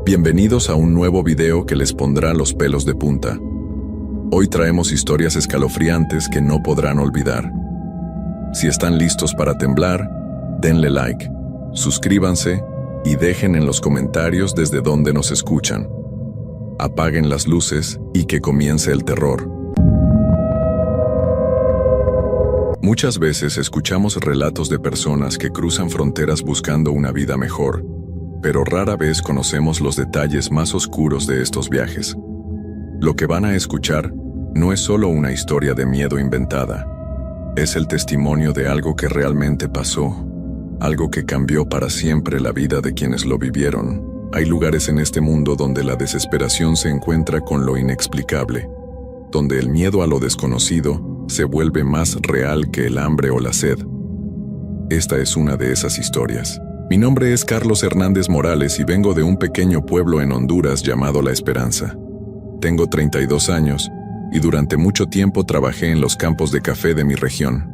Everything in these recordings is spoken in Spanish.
Bienvenidos a un nuevo video que les pondrá los pelos de punta. Hoy traemos historias escalofriantes que no podrán olvidar. Si están listos para temblar, denle like, suscríbanse y dejen en los comentarios desde dónde nos escuchan. Apaguen las luces y que comience el terror. Muchas veces escuchamos relatos de personas que cruzan fronteras buscando una vida mejor, pero rara vez conocemos los detalles más oscuros de estos viajes. Lo que van a escuchar no es solo una historia de miedo inventada, es el testimonio de algo que realmente pasó, algo que cambió para siempre la vida de quienes lo vivieron. Hay lugares en este mundo donde la desesperación se encuentra con lo inexplicable, donde el miedo a lo desconocido se vuelve más real que el hambre o la sed. Esta es una de esas historias. Mi nombre es Carlos Hernández Morales y vengo de un pequeño pueblo en Honduras llamado La Esperanza. Tengo 32 años y durante mucho tiempo trabajé en los campos de café de mi región.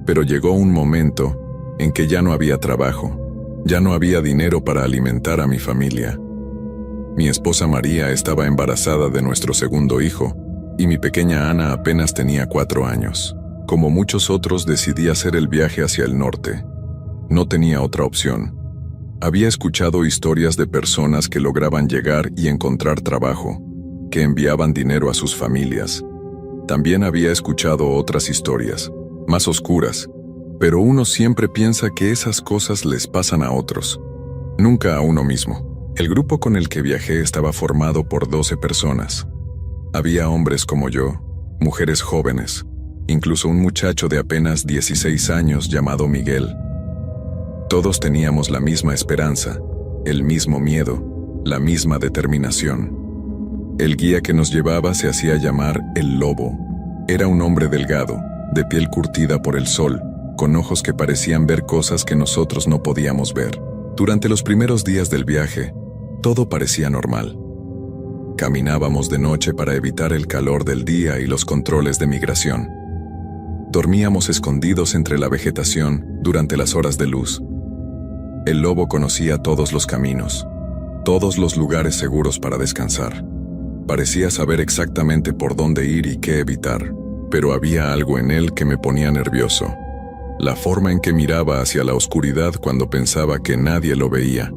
Pero llegó un momento en que ya no había trabajo, ya no había dinero para alimentar a mi familia. Mi esposa María estaba embarazada de nuestro segundo hijo y mi pequeña Ana apenas tenía 4 años. Como muchos otros, decidí hacer el viaje hacia el norte. No tenía otra opción. Había escuchado historias de personas que lograban llegar y encontrar trabajo, que enviaban dinero a sus familias. También había escuchado otras historias, más oscuras, pero uno siempre piensa que esas cosas les pasan a otros, nunca a uno mismo. El grupo con el que viajé estaba formado por 12 personas. Había hombres como yo, mujeres jóvenes, incluso un muchacho de apenas 16 años llamado Miguel. Todos teníamos la misma esperanza, el mismo miedo, la misma determinación. El guía que nos llevaba se hacía llamar El Lobo. Era un hombre delgado, de piel curtida por el sol, con ojos que parecían ver cosas que nosotros no podíamos ver. Durante los primeros días del viaje, todo parecía normal. Caminábamos de noche para evitar el calor del día y los controles de migración. Dormíamos escondidos entre la vegetación durante las horas de luz. El lobo conocía todos los caminos, todos los lugares seguros para descansar. Parecía saber exactamente por dónde ir y qué evitar, pero había algo en él que me ponía nervioso. La forma en que miraba hacia la oscuridad cuando pensaba que nadie lo veía.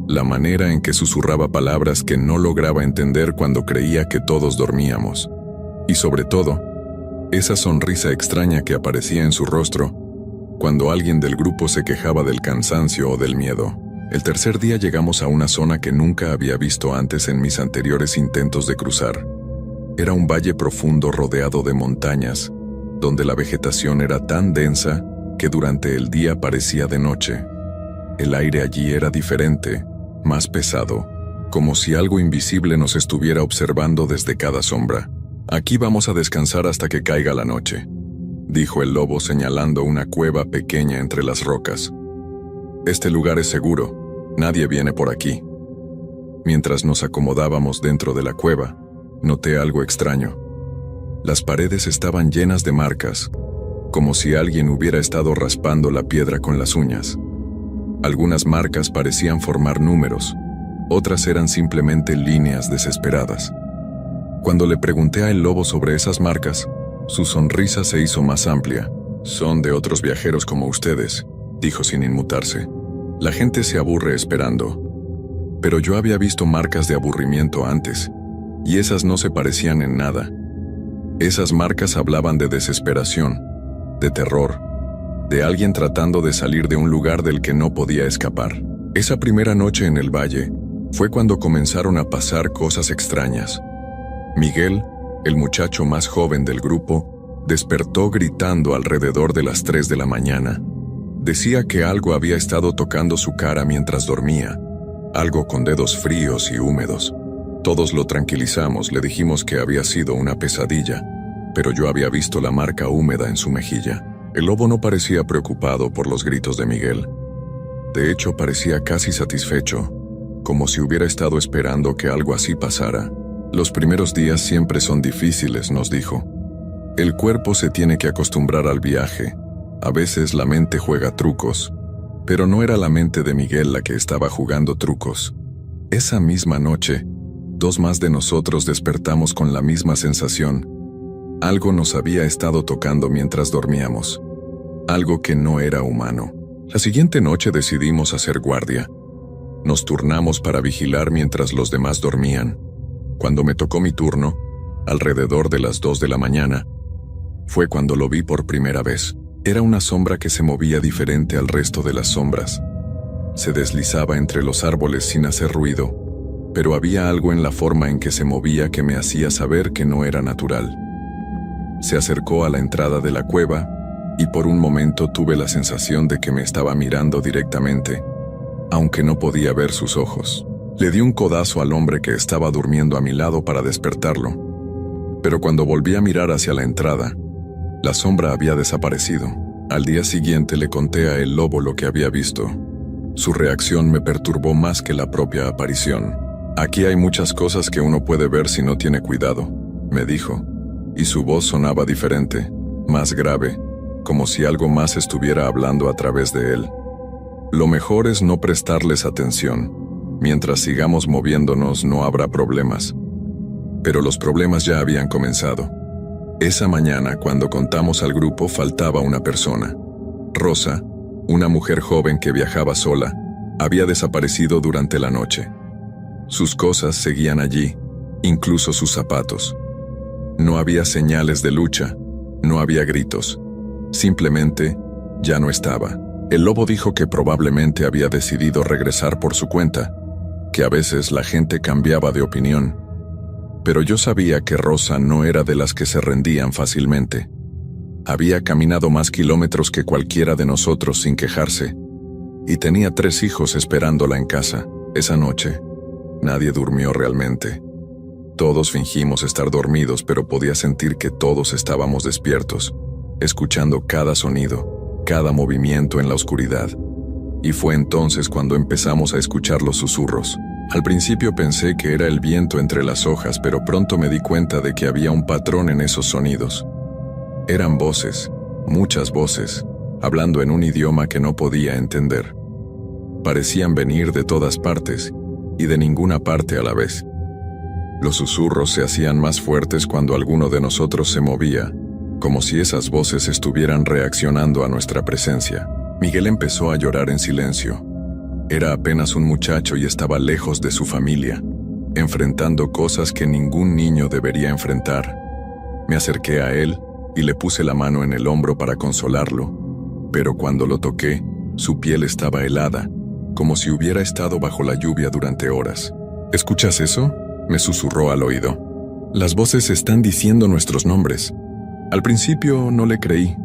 La manera en que susurraba palabras que no lograba entender cuando creía que todos dormíamos. Y sobre todo, esa sonrisa extraña que aparecía en su rostro cuando alguien del grupo se quejaba del cansancio o del miedo. El tercer día llegamos a una zona que nunca había visto antes en mis anteriores intentos de cruzar. Era un valle profundo rodeado de montañas, donde la vegetación era tan densa que durante el día parecía de noche. El aire allí era diferente, más pesado, como si algo invisible nos estuviera observando desde cada sombra. «Aquí vamos a descansar hasta que caiga la noche», dijo el lobo señalando una cueva pequeña entre las rocas. «Este lugar es seguro, nadie viene por aquí». Mientras nos acomodábamos dentro de la cueva, noté algo extraño. Las paredes estaban llenas de marcas, como si alguien hubiera estado raspando la piedra con las uñas. Algunas marcas parecían formar números, otras eran simplemente líneas desesperadas. Cuando le pregunté a el lobo sobre esas marcas, su sonrisa se hizo más amplia. «Son de otros viajeros como ustedes», dijo sin inmutarse. «La gente se aburre esperando». Pero yo había visto marcas de aburrimiento antes, y esas no se parecían en nada. Esas marcas hablaban de desesperación, de terror, de alguien tratando de salir de un lugar del que no podía escapar. Esa primera noche en el valle fue cuando comenzaron a pasar cosas extrañas. Miguel, el muchacho más joven del grupo, despertó gritando alrededor de las 3 de la mañana. Decía que algo había estado tocando su cara mientras dormía, algo con dedos fríos y húmedos. Todos lo tranquilizamos, le dijimos que había sido una pesadilla, pero yo había visto la marca húmeda en su mejilla. El lobo no parecía preocupado por los gritos de Miguel. De hecho, parecía casi satisfecho, como si hubiera estado esperando que algo así pasara. «Los primeros días siempre son difíciles», nos dijo. «El cuerpo se tiene que acostumbrar al viaje. A veces la mente juega trucos». Pero no era la mente de Miguel la que estaba jugando trucos. Esa misma noche, 2 más de nosotros despertamos con la misma sensación. Algo nos había estado tocando mientras dormíamos. Algo que no era humano. La siguiente noche decidimos hacer guardia. Nos turnamos para vigilar mientras los demás dormían. Cuando me tocó mi turno, alrededor de las 2 de la mañana, fue cuando lo vi por primera vez. Era una sombra que se movía diferente al resto de las sombras. Se deslizaba entre los árboles sin hacer ruido, pero había algo en la forma en que se movía que me hacía saber que no era natural. Se acercó a la entrada de la cueva, y por un momento tuve la sensación de que me estaba mirando directamente, aunque no podía ver sus ojos. Le di un codazo al hombre que estaba durmiendo a mi lado para despertarlo. Pero cuando volví a mirar hacia la entrada, la sombra había desaparecido. Al día siguiente le conté a el lobo lo que había visto. Su reacción me perturbó más que la propia aparición. «Aquí hay muchas cosas que uno puede ver si no tiene cuidado», me dijo, y su voz sonaba diferente, más grave, como si algo más estuviera hablando a través de él. «Lo mejor es no prestarles atención. Mientras sigamos moviéndonos no habrá problemas». Pero los problemas ya habían comenzado. Esa mañana, cuando contamos al grupo, faltaba una persona. Rosa, una mujer joven que viajaba sola, había desaparecido durante la noche. Sus cosas seguían allí, incluso sus zapatos. No había señales de lucha, no había gritos. Simplemente, ya no estaba. El lobo dijo que probablemente había decidido regresar por su cuenta, que a veces la gente cambiaba de opinión. Pero yo sabía que Rosa no era de las que se rendían fácilmente. Había caminado más kilómetros que cualquiera de nosotros sin quejarse, y tenía 3 hijos esperándola en casa. Esa noche, nadie durmió realmente. Todos fingimos estar dormidos, pero podía sentir que todos estábamos despiertos, escuchando cada sonido, cada movimiento en la oscuridad. Y fue entonces cuando empezamos a escuchar los susurros. Al principio pensé que era el viento entre las hojas, pero pronto me di cuenta de que había un patrón en esos sonidos. Eran voces, muchas voces, hablando en un idioma que no podía entender. Parecían venir de todas partes, y de ninguna parte a la vez. Los susurros se hacían más fuertes cuando alguno de nosotros se movía, como si esas voces estuvieran reaccionando a nuestra presencia. Miguel empezó a llorar en silencio. Era apenas un muchacho y estaba lejos de su familia, enfrentando cosas que ningún niño debería enfrentar. Me acerqué a él y le puse la mano en el hombro para consolarlo, pero cuando lo toqué, su piel estaba helada, como si hubiera estado bajo la lluvia durante horas. «¿Escuchas eso?», me susurró al oído. «Las voces están diciendo nuestros nombres». Al principio no le creí,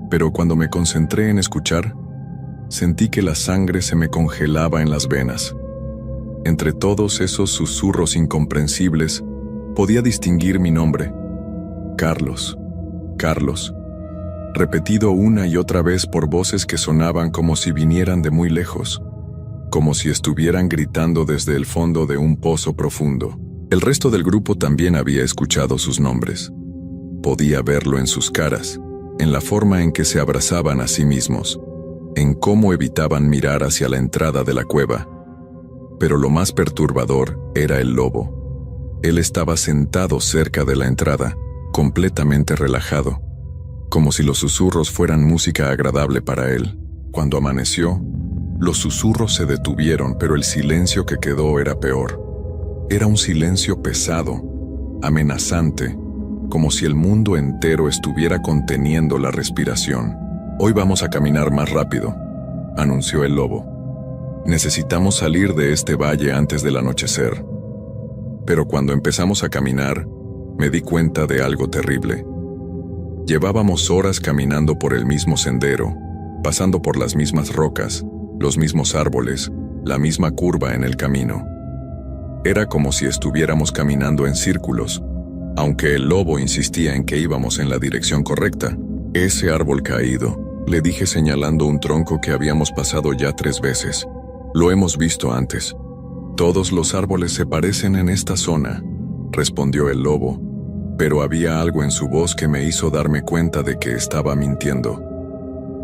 pero cuando me concentré en escuchar, sentí que la sangre se me congelaba en las venas. Entre todos esos susurros incomprensibles, podía distinguir mi nombre. Carlos, Carlos, repetido una y otra vez por voces que sonaban como si vinieran de muy lejos, como si estuvieran gritando desde el fondo de un pozo profundo. El resto del grupo también había escuchado sus nombres. Podía verlo en sus caras, en la forma en que se abrazaban a sí mismos, en cómo evitaban mirar hacia la entrada de la cueva. Pero lo más perturbador era el lobo. Él estaba sentado cerca de la entrada, completamente relajado, como si los susurros fueran música agradable para él. Cuando amaneció, los susurros se detuvieron, pero el silencio que quedó era peor. Era un silencio pesado, amenazante, como si el mundo entero estuviera conteniendo la respiración. «Hoy vamos a caminar más rápido», anunció el lobo. «Necesitamos salir de este valle antes del anochecer». Pero cuando empezamos a caminar, me di cuenta de algo terrible. Llevábamos horas caminando por el mismo sendero, pasando por las mismas rocas, los mismos árboles, la misma curva en el camino. Era como si estuviéramos caminando en círculos, aunque el lobo insistía en que íbamos en la dirección correcta. «Ese árbol caído», le dije señalando un tronco que habíamos pasado ya 3 veces. «Lo hemos visto antes». «Todos los árboles se parecen en esta zona», respondió el lobo, pero había algo en su voz que me hizo darme cuenta de que estaba mintiendo.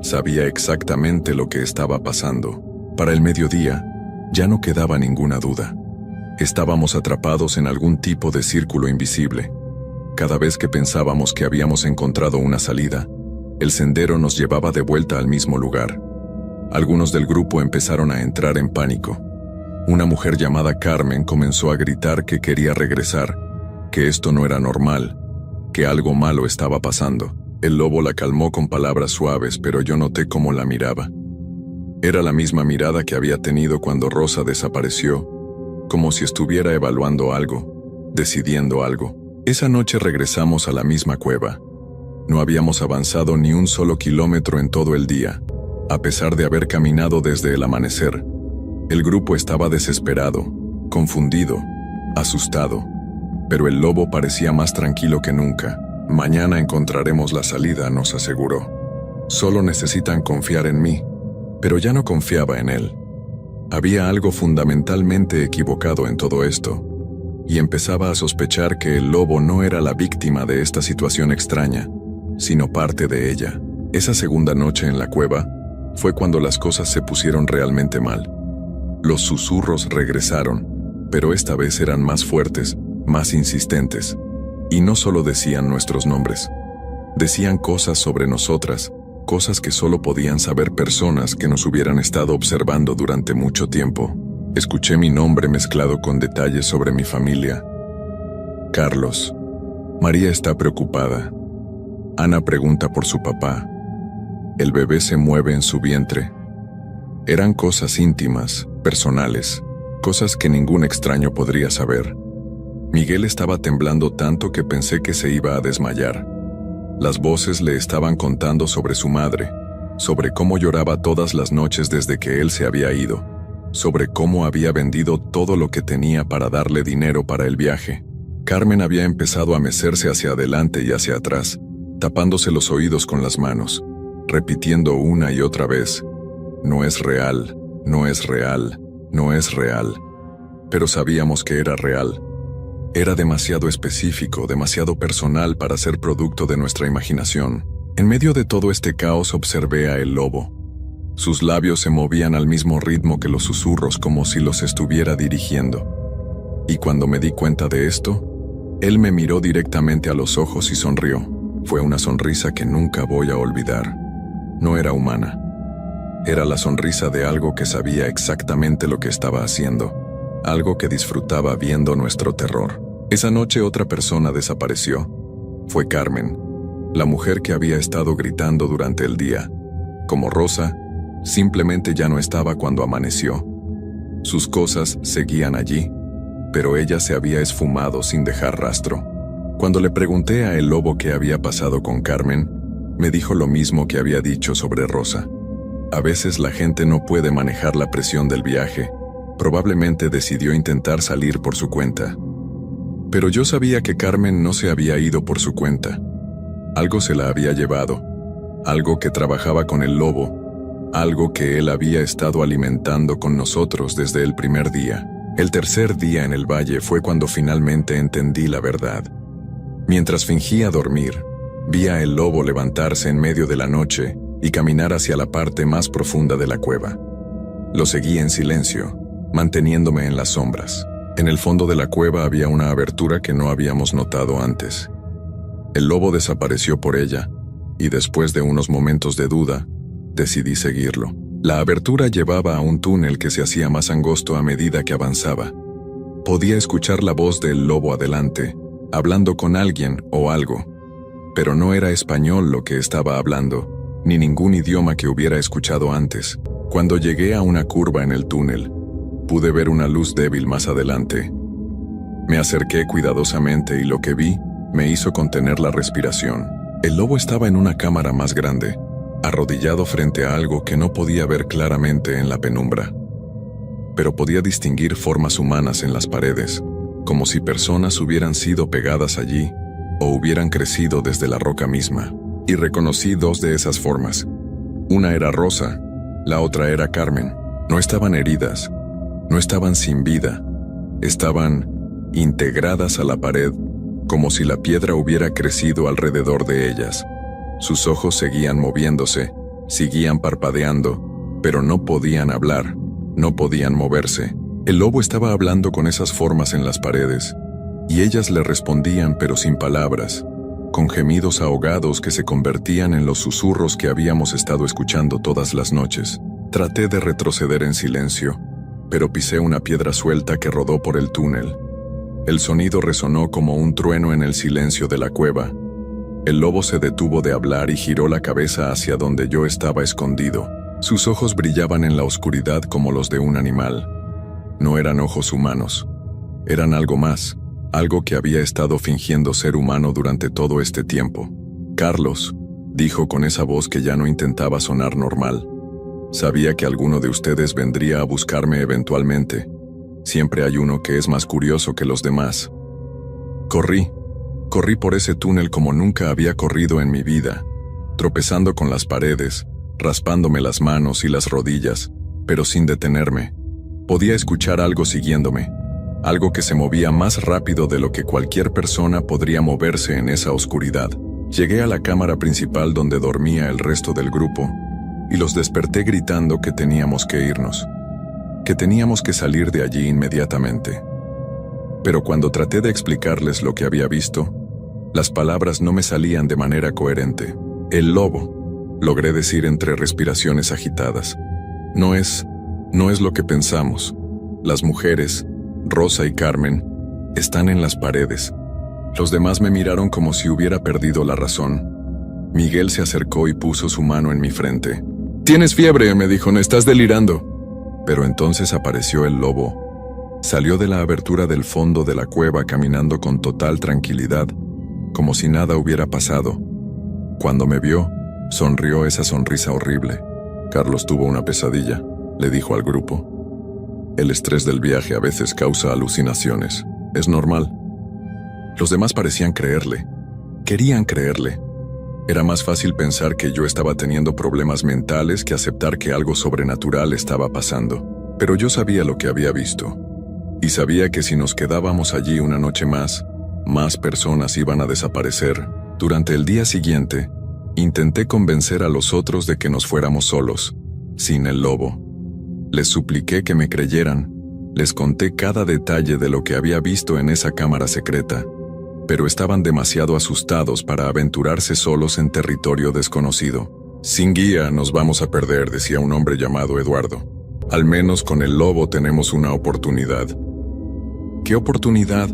Sabía exactamente lo que estaba pasando. Para el mediodía, ya no quedaba ninguna duda. Estábamos atrapados en algún tipo de círculo invisible. Cada vez que pensábamos que habíamos encontrado una salida, el sendero nos llevaba de vuelta al mismo lugar. Algunos del grupo empezaron a entrar en pánico. Una mujer llamada Carmen comenzó a gritar que quería regresar, que esto no era normal, que algo malo estaba pasando. El lobo la calmó con palabras suaves, pero yo noté cómo la miraba. Era la misma mirada que había tenido cuando Rosa desapareció, como si estuviera evaluando algo, decidiendo algo. Esa noche regresamos a la misma cueva. No habíamos avanzado ni un solo kilómetro en todo el día, a pesar de haber caminado desde el amanecer. El grupo estaba desesperado, confundido, asustado, pero el lobo parecía más tranquilo que nunca. Mañana encontraremos la salida, nos aseguró. Solo necesitan confiar en mí, pero ya no confiaba en él. Había algo fundamentalmente equivocado en todo esto, y empezaba a sospechar que el lobo no era la víctima de esta situación extraña, sino parte de ella. Esa segunda noche en la cueva fue cuando las cosas se pusieron realmente mal. Los susurros regresaron, pero esta vez eran más fuertes, más insistentes, y no solo decían nuestros nombres. Decían cosas sobre nosotras, cosas que solo podían saber personas que nos hubieran estado observando durante mucho tiempo. Escuché mi nombre mezclado con detalles sobre mi familia. Carlos. María está preocupada. Ana pregunta por su papá. El bebé se mueve en su vientre. Eran cosas íntimas, personales, cosas que ningún extraño podría saber. Miguel estaba temblando tanto que pensé que se iba a desmayar. Las voces le estaban contando sobre su madre, sobre cómo lloraba todas las noches desde que él se había ido, sobre cómo había vendido todo lo que tenía para darle dinero para el viaje. Carmen había empezado a mecerse hacia adelante y hacia atrás, tapándose los oídos con las manos, repitiendo una y otra vez: no es real, no es real, no es real. Pero sabíamos que era real. Era demasiado específico, demasiado personal para ser producto de nuestra imaginación. En medio de todo este caos observé a el lobo. Sus labios se movían al mismo ritmo que los susurros, como si los estuviera dirigiendo. Y cuando me di cuenta de esto, él me miró directamente a los ojos y sonrió. Fue una sonrisa que nunca voy a olvidar. No era humana. Era la sonrisa de algo que sabía exactamente lo que estaba haciendo. Algo que disfrutaba viendo nuestro terror. Esa noche otra persona desapareció. Fue Carmen, la mujer que había estado gritando durante el día. Como Rosa, simplemente ya no estaba cuando amaneció. Sus cosas seguían allí, pero ella se había esfumado sin dejar rastro. Cuando le pregunté a el lobo qué había pasado con Carmen, me dijo lo mismo que había dicho sobre Rosa. A veces la gente no puede manejar la presión del viaje. Probablemente decidió intentar salir por su cuenta. Pero yo sabía que Carmen no se había ido por su cuenta. Algo se la había llevado, algo que trabajaba con el lobo, algo que él había estado alimentando con nosotros desde el primer día. El tercer día en el valle fue cuando finalmente entendí la verdad. Mientras fingía dormir, vi a el lobo levantarse en medio de la noche y caminar hacia la parte más profunda de la cueva. Lo seguí en silencio, manteniéndome en las sombras. En el fondo de la cueva había una abertura que no habíamos notado antes. El lobo desapareció por ella, y después de unos momentos de duda, decidí seguirlo. La abertura llevaba a un túnel que se hacía más angosto a medida que avanzaba. Podía escuchar la voz del lobo adelante, hablando con alguien o algo, pero no era español lo que estaba hablando, ni ningún idioma que hubiera escuchado antes. Cuando llegué a una curva en el túnel, pude ver una luz débil más adelante. Me acerqué cuidadosamente y lo que vi me hizo contener la respiración. El lobo estaba en una cámara más grande, arrodillado frente a algo que no podía ver claramente en la penumbra. Pero podía distinguir formas humanas en las paredes, como si personas hubieran sido pegadas allí o hubieran crecido desde la roca misma. Y reconocí dos de esas formas. Una era Rosa, la otra era Carmen. No estaban heridas, no estaban sin vida, estaban integradas a la pared, como si la piedra hubiera crecido alrededor de ellas. Sus ojos seguían moviéndose, seguían parpadeando, pero no podían hablar, no podían moverse. El lobo estaba hablando con esas formas en las paredes, y ellas le respondían pero sin palabras, con gemidos ahogados que se convertían en los susurros que habíamos estado escuchando todas las noches. Traté de retroceder en silencio, pero pisé una piedra suelta que rodó por el túnel. El sonido resonó como un trueno en el silencio de la cueva. El lobo se detuvo de hablar y giró la cabeza hacia donde yo estaba escondido. Sus ojos brillaban en la oscuridad como los de un animal. No eran ojos humanos. Eran algo más, algo que había estado fingiendo ser humano durante todo este tiempo. Carlos, dijo con esa voz que ya no intentaba sonar normal. Sabía que alguno de ustedes vendría a buscarme eventualmente. Siempre hay uno que es más curioso que los demás. Corrí por ese túnel como nunca había corrido en mi vida, tropezando con las paredes, raspándome las manos y las rodillas, pero sin detenerme. Podía escuchar algo siguiéndome, algo que se movía más rápido de lo que cualquier persona podría moverse en esa oscuridad. Llegué a la cámara principal donde dormía el resto del grupo, y los desperté gritando que teníamos que irnos, que teníamos que salir de allí inmediatamente. Pero cuando traté de explicarles lo que había visto, las palabras no me salían de manera coherente. El lobo, logré decir entre respiraciones agitadas. No es lo que pensamos. Las mujeres, Rosa y Carmen, están en las paredes. Los demás me miraron como si hubiera perdido la razón. Miguel se acercó y puso su mano en mi frente. «Tienes fiebre», me dijo, «no estás delirando». Pero entonces apareció el lobo. Salió de la abertura del fondo de la cueva caminando con total tranquilidad, como si nada hubiera pasado. Cuando me vio, sonrió esa sonrisa horrible. «Carlos tuvo una pesadilla», le dijo al grupo. «El estrés del viaje a veces causa alucinaciones. Es normal». Los demás parecían creerle. Querían creerle. Era más fácil pensar que yo estaba teniendo problemas mentales que aceptar que algo sobrenatural estaba pasando. Pero yo sabía lo que había visto. Y sabía que si nos quedábamos allí una noche más personas iban a desaparecer. Durante el día siguiente, intenté convencer a los otros de que nos fuéramos solos, sin el lobo. Les supliqué que me creyeran. Les conté cada detalle de lo que había visto en esa cámara secreta, pero estaban demasiado asustados para aventurarse solos en territorio desconocido. «Sin guía nos vamos a perder», decía un hombre llamado Eduardo. «Al menos con el lobo tenemos una oportunidad». «¿Qué oportunidad?»,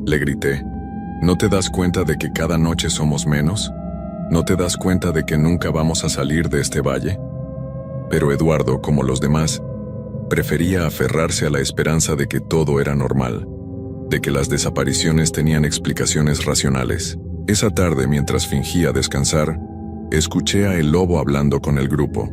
le grité. «¿No te das cuenta de que cada noche somos menos? ¿No te das cuenta de que nunca vamos a salir de este valle?». Pero Eduardo, como los demás, prefería aferrarse a la esperanza de que todo era normal, de que las desapariciones tenían explicaciones racionales. Esa tarde, mientras fingía descansar, escuché a el lobo hablando con el grupo.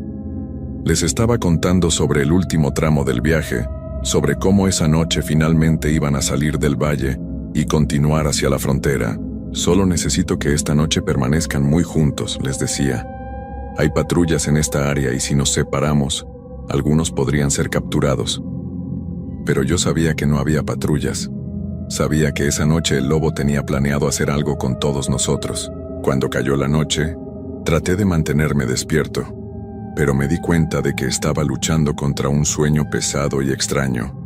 Les estaba contando sobre el último tramo del viaje, sobre cómo esa noche finalmente iban a salir del valle y continuar hacia la frontera. «Solo necesito que esta noche permanezcan muy juntos», les decía. «Hay patrullas en esta área y si nos separamos, algunos podrían ser capturados». Pero yo sabía que no había patrullas. Sabía que esa noche el lobo tenía planeado hacer algo con todos nosotros. Cuando cayó la noche, traté de mantenerme despierto, pero me di cuenta de que estaba luchando contra un sueño pesado y extraño.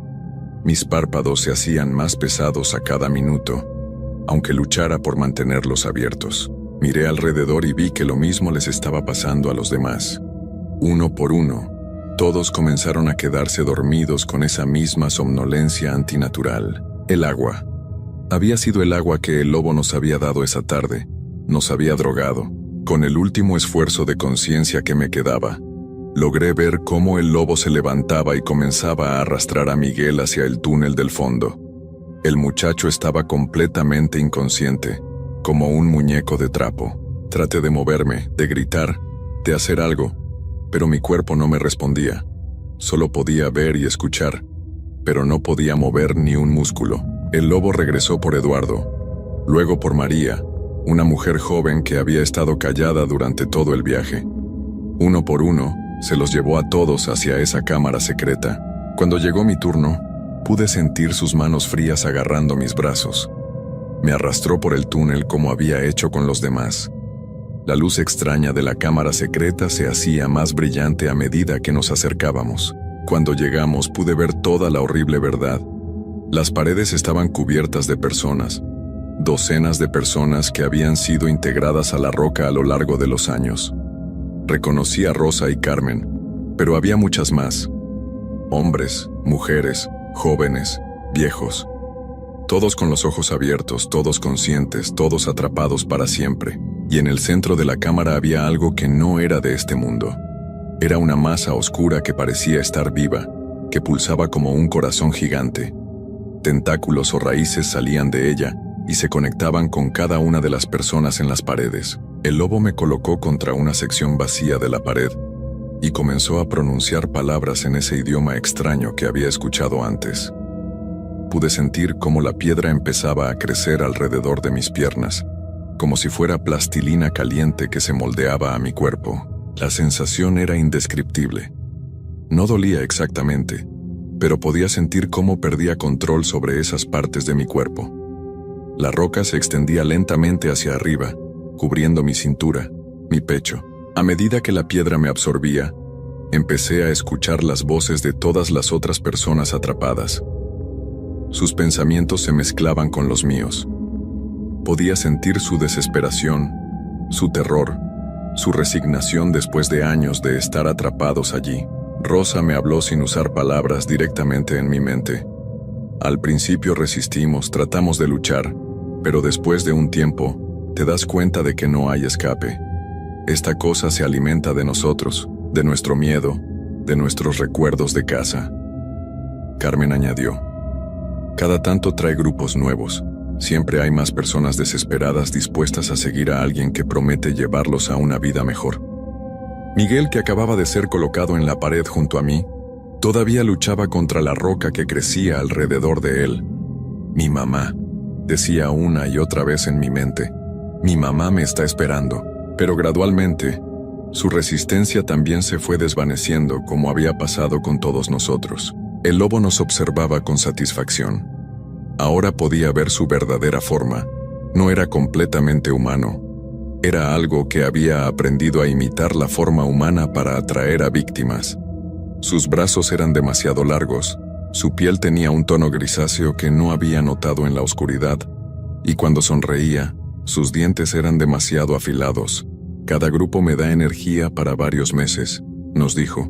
Mis párpados se hacían más pesados a cada minuto, aunque luchara por mantenerlos abiertos. Miré alrededor y vi que lo mismo les estaba pasando a los demás. Uno por uno, todos comenzaron a quedarse dormidos con esa misma somnolencia antinatural. El agua. Había sido el agua que el lobo nos había dado esa tarde. Nos había drogado. Con el último esfuerzo de conciencia que me quedaba, logré ver cómo el lobo se levantaba y comenzaba a arrastrar a Miguel hacia el túnel del fondo. El muchacho estaba completamente inconsciente, como un muñeco de trapo. Traté de moverme, de gritar, de hacer algo, pero mi cuerpo no me respondía. Solo podía ver y escuchar, pero no podía mover ni un músculo. El lobo regresó por Eduardo, luego por María, una mujer joven que había estado callada durante todo el viaje. Uno por uno, se los llevó a todos hacia esa cámara secreta. Cuando llegó mi turno, pude sentir sus manos frías agarrando mis brazos. Me arrastró por el túnel como había hecho con los demás. La luz extraña de la cámara secreta se hacía más brillante a medida que nos acercábamos. Cuando llegamos pude ver toda la horrible verdad. Las paredes estaban cubiertas de personas, docenas de personas que habían sido integradas a la roca a lo largo de los años. Reconocí a Rosa y Carmen, pero había muchas más. Hombres, mujeres, jóvenes, viejos. Todos con los ojos abiertos, todos conscientes, todos atrapados para siempre. Y en el centro de la cámara había algo que no era de este mundo. Era una masa oscura que parecía estar viva, que pulsaba como un corazón gigante. Tentáculos o raíces salían de ella y se conectaban con cada una de las personas en las paredes. El lobo me colocó contra una sección vacía de la pared y comenzó a pronunciar palabras en ese idioma extraño que había escuchado antes. Pude sentir cómo la piedra empezaba a crecer alrededor de mis piernas, como si fuera plastilina caliente que se moldeaba a mi cuerpo. La sensación era indescriptible. No dolía exactamente, pero podía sentir cómo perdía control sobre esas partes de mi cuerpo. La roca se extendía lentamente hacia arriba, cubriendo mi cintura, mi pecho. A medida que la piedra me absorbía, empecé a escuchar las voces de todas las otras personas atrapadas. Sus pensamientos se mezclaban con los míos. Podía sentir su desesperación, su terror, su resignación después de años de estar atrapados allí. Rosa me habló sin usar palabras directamente en mi mente. Al principio resistimos, tratamos de luchar, pero después de un tiempo, te das cuenta de que no hay escape. Esta cosa se alimenta de nosotros, de nuestro miedo, de nuestros recuerdos de casa. Carmen añadió: cada tanto trae grupos nuevos. Siempre hay más personas desesperadas dispuestas a seguir a alguien que promete llevarlos a una vida mejor. Miguel, que acababa de ser colocado en la pared junto a mí, todavía luchaba contra la roca que crecía alrededor de él. Mi mamá, decía una y otra vez en mi mente. Mi mamá me está esperando. Pero gradualmente, su resistencia también se fue desvaneciendo, como había pasado con todos nosotros. El lobo nos observaba con satisfacción. Ahora podía ver su verdadera forma. No era completamente humano. Era algo que había aprendido a imitar la forma humana para atraer a víctimas. Sus brazos eran demasiado largos, su piel tenía un tono grisáceo que no había notado en la oscuridad, y cuando sonreía, sus dientes eran demasiado afilados. Cada grupo me da energía para varios meses, nos dijo,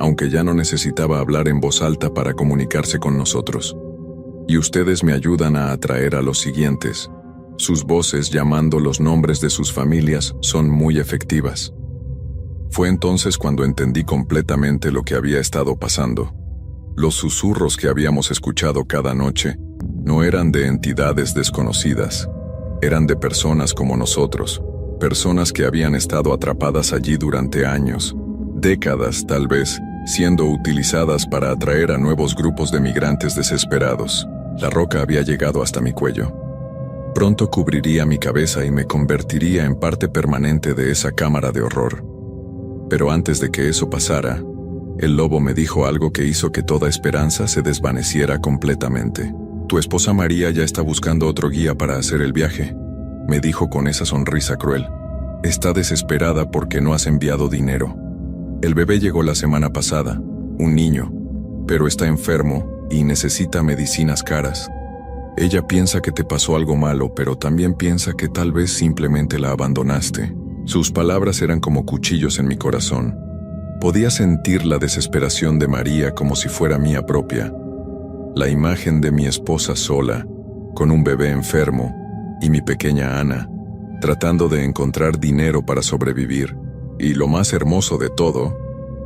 aunque ya no necesitaba hablar en voz alta para comunicarse con nosotros. Y ustedes me ayudan a atraer a los siguientes. Sus voces llamando los nombres de sus familias son muy efectivas. Fue entonces cuando entendí completamente lo que había estado pasando. Los susurros que habíamos escuchado cada noche no eran de entidades desconocidas, eran de personas como nosotros, personas que habían estado atrapadas allí durante años, décadas tal vez, siendo utilizadas para atraer a nuevos grupos de migrantes desesperados. La roca había llegado hasta mi cuello. Pronto cubriría mi cabeza y me convertiría en parte permanente de esa cámara de horror. Pero antes de que eso pasara, el lobo me dijo algo que hizo que toda esperanza se desvaneciera completamente. Tu esposa María ya está buscando otro guía para hacer el viaje, me dijo con esa sonrisa cruel. Está desesperada porque no has enviado dinero. El bebé llegó la semana pasada, un niño, pero está enfermo y necesita medicinas caras. Ella piensa que te pasó algo malo, pero también piensa que tal vez simplemente la abandonaste. Sus palabras eran como cuchillos en mi corazón. Podía sentir la desesperación de María como si fuera mía propia. La imagen de mi esposa sola, con un bebé enfermo, y mi pequeña Ana, tratando de encontrar dinero para sobrevivir. Y lo más hermoso de todo,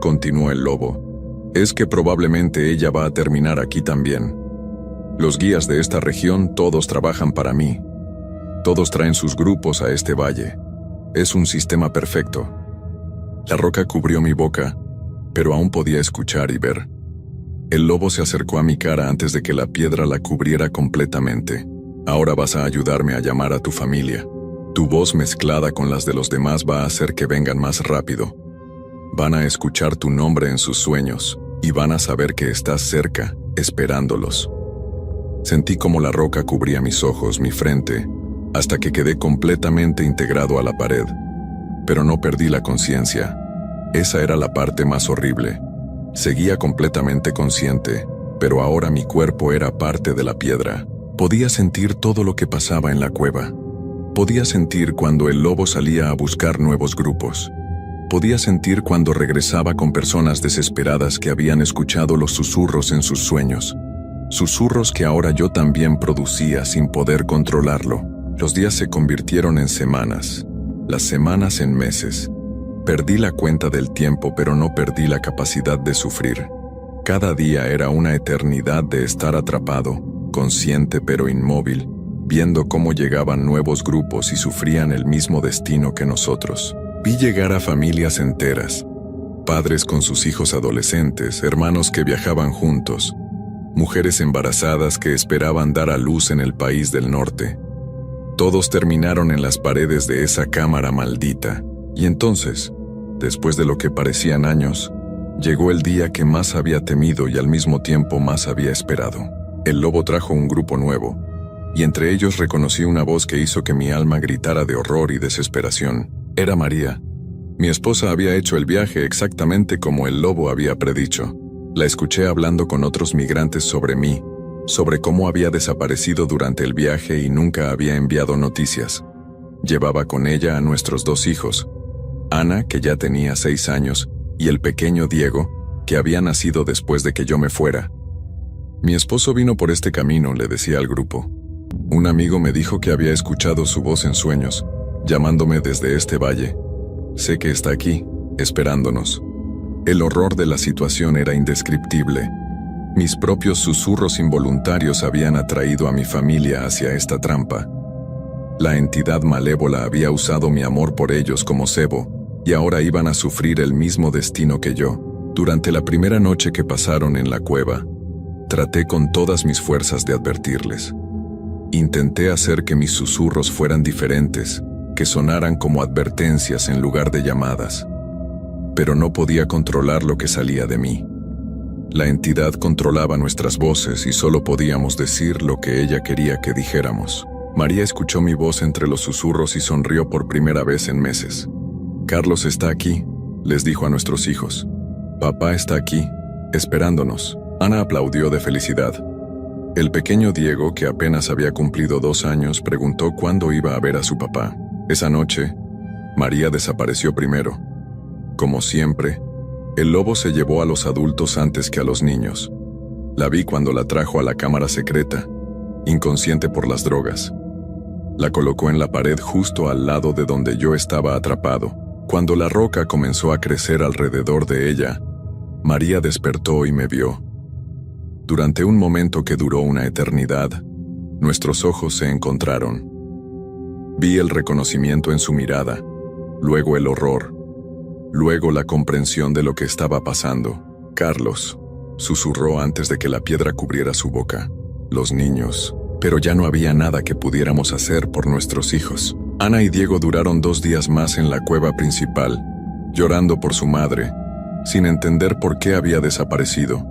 continuó el lobo, es que probablemente ella va a terminar aquí también. Los guías de esta región todos trabajan para mí. Todos traen sus grupos a este valle. Es un sistema perfecto. La roca cubrió mi boca, pero aún podía escuchar y ver. El lobo se acercó a mi cara antes de que la piedra la cubriera completamente. Ahora vas a ayudarme a llamar a tu familia. Tu voz mezclada con las de los demás va a hacer que vengan más rápido. Van a escuchar tu nombre en sus sueños, y van a saber que estás cerca, esperándolos. Sentí como la roca cubría mis ojos, mi frente, hasta que quedé completamente integrado a la pared. Pero no perdí la conciencia. Esa era la parte más horrible. Seguía completamente consciente, pero ahora mi cuerpo era parte de la piedra. Podía sentir todo lo que pasaba en la cueva. Podía sentir cuando el lobo salía a buscar nuevos grupos. Podía sentir cuando regresaba con personas desesperadas que habían escuchado los susurros en sus sueños. Susurros que ahora yo también producía sin poder controlarlo. Los días se convirtieron en semanas, las semanas en meses. Perdí la cuenta del tiempo, pero no perdí la capacidad de sufrir. Cada día era una eternidad de estar atrapado, consciente pero inmóvil, viendo cómo llegaban nuevos grupos y sufrían el mismo destino que nosotros. Vi llegar a familias enteras, padres con sus hijos adolescentes, hermanos que viajaban juntos, mujeres embarazadas que esperaban dar a luz en el país del norte. Todos terminaron en las paredes de esa cámara maldita. Y entonces, después de lo que parecían años, llegó el día que más había temido y al mismo tiempo más había esperado. El lobo trajo un grupo nuevo, y entre ellos reconocí una voz que hizo que mi alma gritara de horror y desesperación. Era María. Mi esposa había hecho el viaje exactamente como el lobo había predicho. La escuché hablando con otros migrantes sobre mí, sobre cómo había desaparecido durante el viaje y nunca había enviado noticias. Llevaba con ella a nuestros 2 hijos, Ana, que ya tenía 6 años, y el pequeño Diego, que había nacido después de que yo me fuera. Mi esposo vino por este camino, le decía al grupo. Un amigo me dijo que había escuchado su voz en sueños, llamándome desde este valle. Sé que está aquí, esperándonos. El horror de la situación era indescriptible. Mis propios susurros involuntarios habían atraído a mi familia hacia esta trampa. La entidad malévola había usado mi amor por ellos como cebo, y ahora iban a sufrir el mismo destino que yo. Durante la primera noche que pasaron en la cueva, traté con todas mis fuerzas de advertirles. Intenté hacer que mis susurros fueran diferentes, que sonaran como advertencias en lugar de llamadas. Pero no podía controlar lo que salía de mí. La entidad controlaba nuestras voces y solo podíamos decir lo que ella quería que dijéramos. María escuchó mi voz entre los susurros y sonrió por primera vez en meses. Carlos está aquí, les dijo a nuestros hijos. Papá está aquí, esperándonos. Ana aplaudió de felicidad. El pequeño Diego, que apenas había cumplido 2 años, preguntó cuándo iba a ver a su papá. Esa noche, María desapareció primero. Como siempre, el lobo se llevó a los adultos antes que a los niños. La vi cuando la trajo a la cámara secreta, inconsciente por las drogas. La colocó en la pared justo al lado de donde yo estaba atrapado. Cuando la roca comenzó a crecer alrededor de ella, María despertó y me vio. Durante un momento que duró una eternidad, nuestros ojos se encontraron. Vi el reconocimiento en su mirada, luego el horror, luego la comprensión de lo que estaba pasando. Carlos, susurró antes de que la piedra cubriera su boca. Los niños. Pero ya no había nada que pudiéramos hacer por nuestros hijos. Ana y Diego duraron 2 días más en la cueva principal, llorando por su madre, sin entender por qué había desaparecido.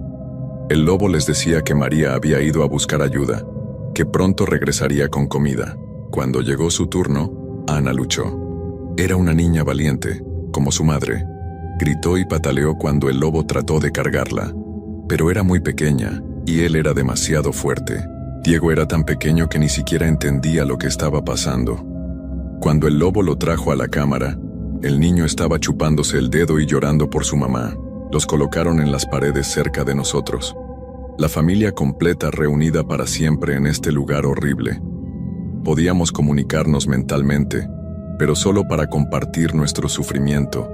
El lobo les decía que María había ido a buscar ayuda, que pronto regresaría con comida. Cuando llegó su turno, Ana luchó. Era una niña valiente, como su madre. Gritó y pataleó cuando el lobo trató de cargarla, pero era muy pequeña, y él era demasiado fuerte. Diego era tan pequeño que ni siquiera entendía lo que estaba pasando. Cuando el lobo lo trajo a la cámara, el niño estaba chupándose el dedo y llorando por su mamá. Los colocaron en las paredes cerca de nosotros. La familia completa reunida para siempre en este lugar horrible. Podíamos comunicarnos mentalmente, pero solo para compartir nuestro sufrimiento,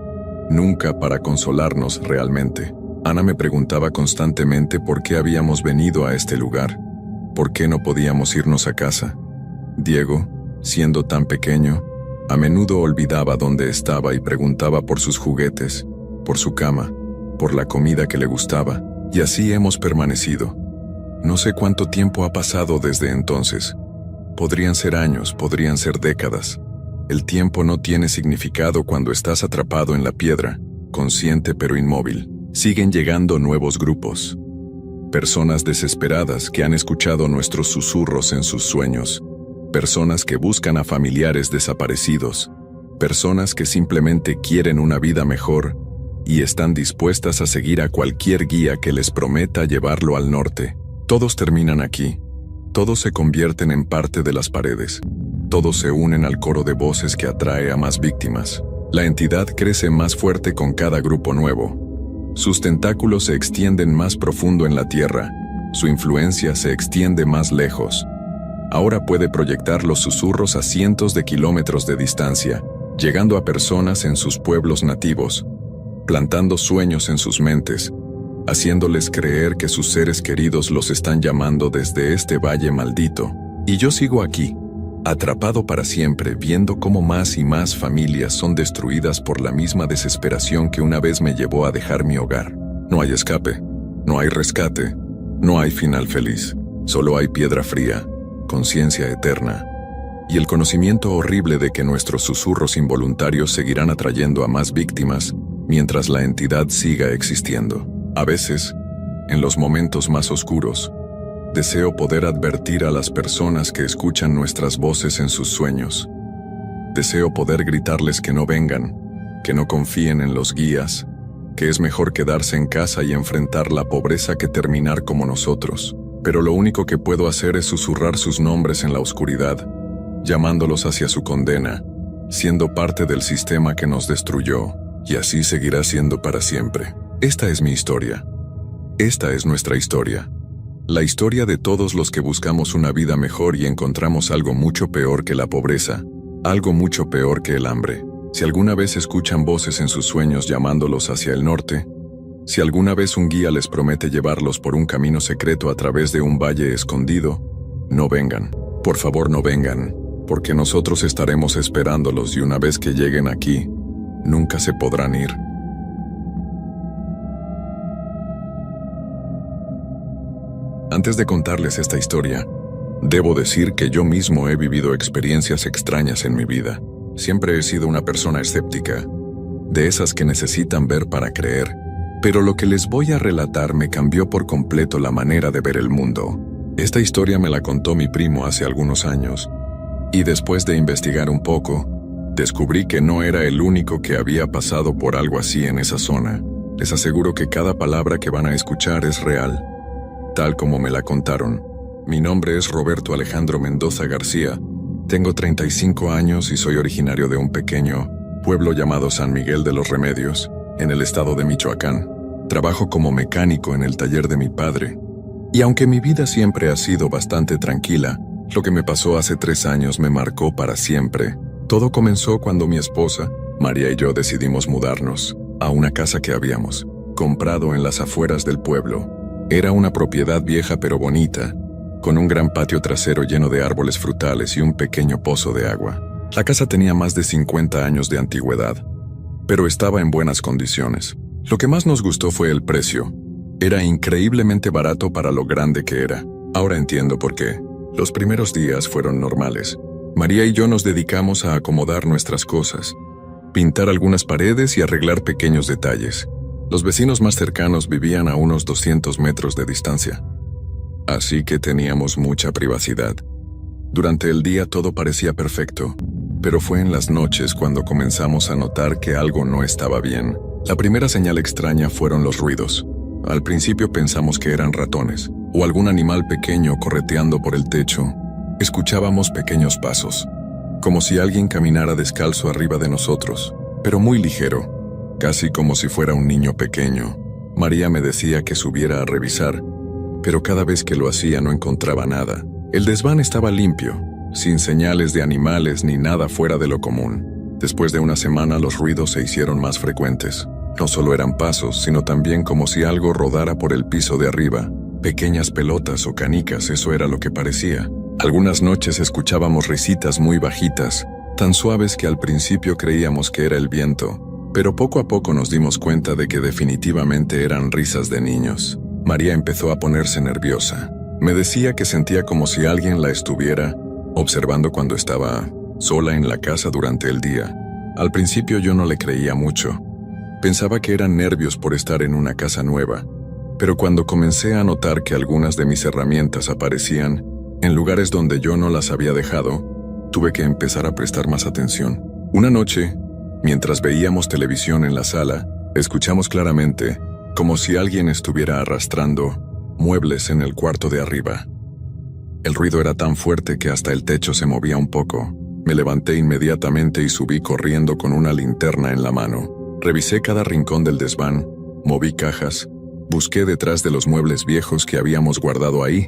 nunca para consolarnos realmente. Ana me preguntaba constantemente por qué habíamos venido a este lugar. ¿Por qué no podíamos irnos a casa? Diego, siendo tan pequeño, a menudo olvidaba dónde estaba y preguntaba por sus juguetes, por su cama, por la comida que le gustaba, y así hemos permanecido. No sé cuánto tiempo ha pasado desde entonces. Podrían ser años, podrían ser décadas. El tiempo no tiene significado cuando estás atrapado en la piedra, consciente pero inmóvil. Siguen llegando nuevos grupos. Personas desesperadas que han escuchado nuestros susurros en sus sueños. Personas que buscan a familiares desaparecidos. Personas que simplemente quieren una vida mejor, y están dispuestas a seguir a cualquier guía que les prometa llevarlo al norte. Todos terminan aquí. Todos se convierten en parte de las paredes. Todos se unen al coro de voces que atrae a más víctimas. La entidad crece más fuerte con cada grupo nuevo. Sus tentáculos se extienden más profundo en la tierra. Su influencia se extiende más lejos. Ahora puede proyectar los susurros a cientos de kilómetros de distancia, llegando a personas en sus pueblos nativos, plantando sueños en sus mentes, haciéndoles creer que sus seres queridos los están llamando desde este valle maldito. Y yo sigo aquí, atrapado para siempre, viendo cómo más y más familias son destruidas por la misma desesperación que una vez me llevó a dejar mi hogar. No hay escape, no hay rescate, no hay final feliz, solo hay piedra fría, conciencia eterna, y el conocimiento horrible de que nuestros susurros involuntarios seguirán atrayendo a más víctimas mientras la entidad siga existiendo. A veces, en los momentos más oscuros, deseo poder advertir a las personas que escuchan nuestras voces en sus sueños. Deseo poder gritarles que no vengan, que no confíen en los guías, que es mejor quedarse en casa y enfrentar la pobreza que terminar como nosotros. Pero lo único que puedo hacer es susurrar sus nombres en la oscuridad, llamándolos hacia su condena, siendo parte del sistema que nos destruyó, y así seguirá siendo para siempre. Esta es mi historia. Esta es nuestra historia. La historia de todos los que buscamos una vida mejor y encontramos algo mucho peor que la pobreza, algo mucho peor que el hambre. Si alguna vez escuchan voces en sus sueños llamándolos hacia el norte, si alguna vez un guía les promete llevarlos por un camino secreto a través de un valle escondido, no vengan. Por favor, no vengan, porque nosotros estaremos esperándolos y una vez que lleguen aquí, nunca se podrán ir. Antes de contarles esta historia, debo decir que yo mismo he vivido experiencias extrañas en mi vida. Siempre he sido una persona escéptica, de esas que necesitan ver para creer. Pero lo que les voy a relatar me cambió por completo la manera de ver el mundo. Esta historia me la contó mi primo hace algunos años, y después de investigar un poco, descubrí que no era el único que había pasado por algo así en esa zona. Les aseguro que cada palabra que van a escuchar es real, tal como me la contaron. Mi nombre es Roberto Alejandro Mendoza García, tengo 35 años y soy originario de un pequeño pueblo llamado San Miguel de los Remedios, en el estado de Michoacán. Trabajo como mecánico en el taller de mi padre. Y aunque mi vida siempre ha sido bastante tranquila, lo que me pasó hace 3 años me marcó para siempre. Todo comenzó cuando mi esposa, María y yo decidimos mudarnos a una casa que habíamos comprado en las afueras del pueblo. Era una propiedad vieja pero bonita, con un gran patio trasero lleno de árboles frutales y un pequeño pozo de agua. La casa tenía más de 50 años de antigüedad, pero estaba en buenas condiciones. Lo que más nos gustó fue el precio. Era increíblemente barato para lo grande que era. Ahora entiendo por qué. Los primeros días fueron normales. María y yo nos dedicamos a acomodar nuestras cosas, pintar algunas paredes y arreglar pequeños detalles. Los vecinos más cercanos vivían a unos 200 metros de distancia, así que teníamos mucha privacidad. Durante el día todo parecía perfecto, pero fue en las noches cuando comenzamos a notar que algo no estaba bien. La primera señal extraña fueron los ruidos. Al principio pensamos que eran ratones o algún animal pequeño correteando por el techo. Escuchábamos pequeños pasos, como si alguien caminara descalzo arriba de nosotros, pero muy ligero, casi como si fuera un niño pequeño. María me decía que subiera a revisar, pero cada vez que lo hacía no encontraba nada. El desván estaba limpio, sin señales de animales ni nada fuera de lo común. Después de una semana los ruidos se hicieron más frecuentes. No solo eran pasos, sino también como si algo rodara por el piso de arriba. Pequeñas pelotas o canicas, eso era lo que parecía. Algunas noches escuchábamos risitas muy bajitas, tan suaves que al principio creíamos que era el viento, pero poco a poco nos dimos cuenta de que definitivamente eran risas de niños. María empezó a ponerse nerviosa. Me decía que sentía como si alguien la estuviera observando cuando estaba sola en la casa durante el día. Al principio yo no le creía mucho. Pensaba que eran nervios por estar en una casa nueva, pero cuando comencé a notar que algunas de mis herramientas aparecían en lugares donde yo no las había dejado, tuve que empezar a prestar más atención. Una noche, mientras veíamos televisión en la sala, Escuchamos claramente, como si alguien estuviera arrastrando muebles en el cuarto de arriba. El ruido era tan fuerte que hasta el techo se movía un poco. Me levanté inmediatamente y subí corriendo con una linterna en la mano. Revisé cada rincón del desván, moví cajas, busqué detrás de los muebles viejos que habíamos guardado ahí,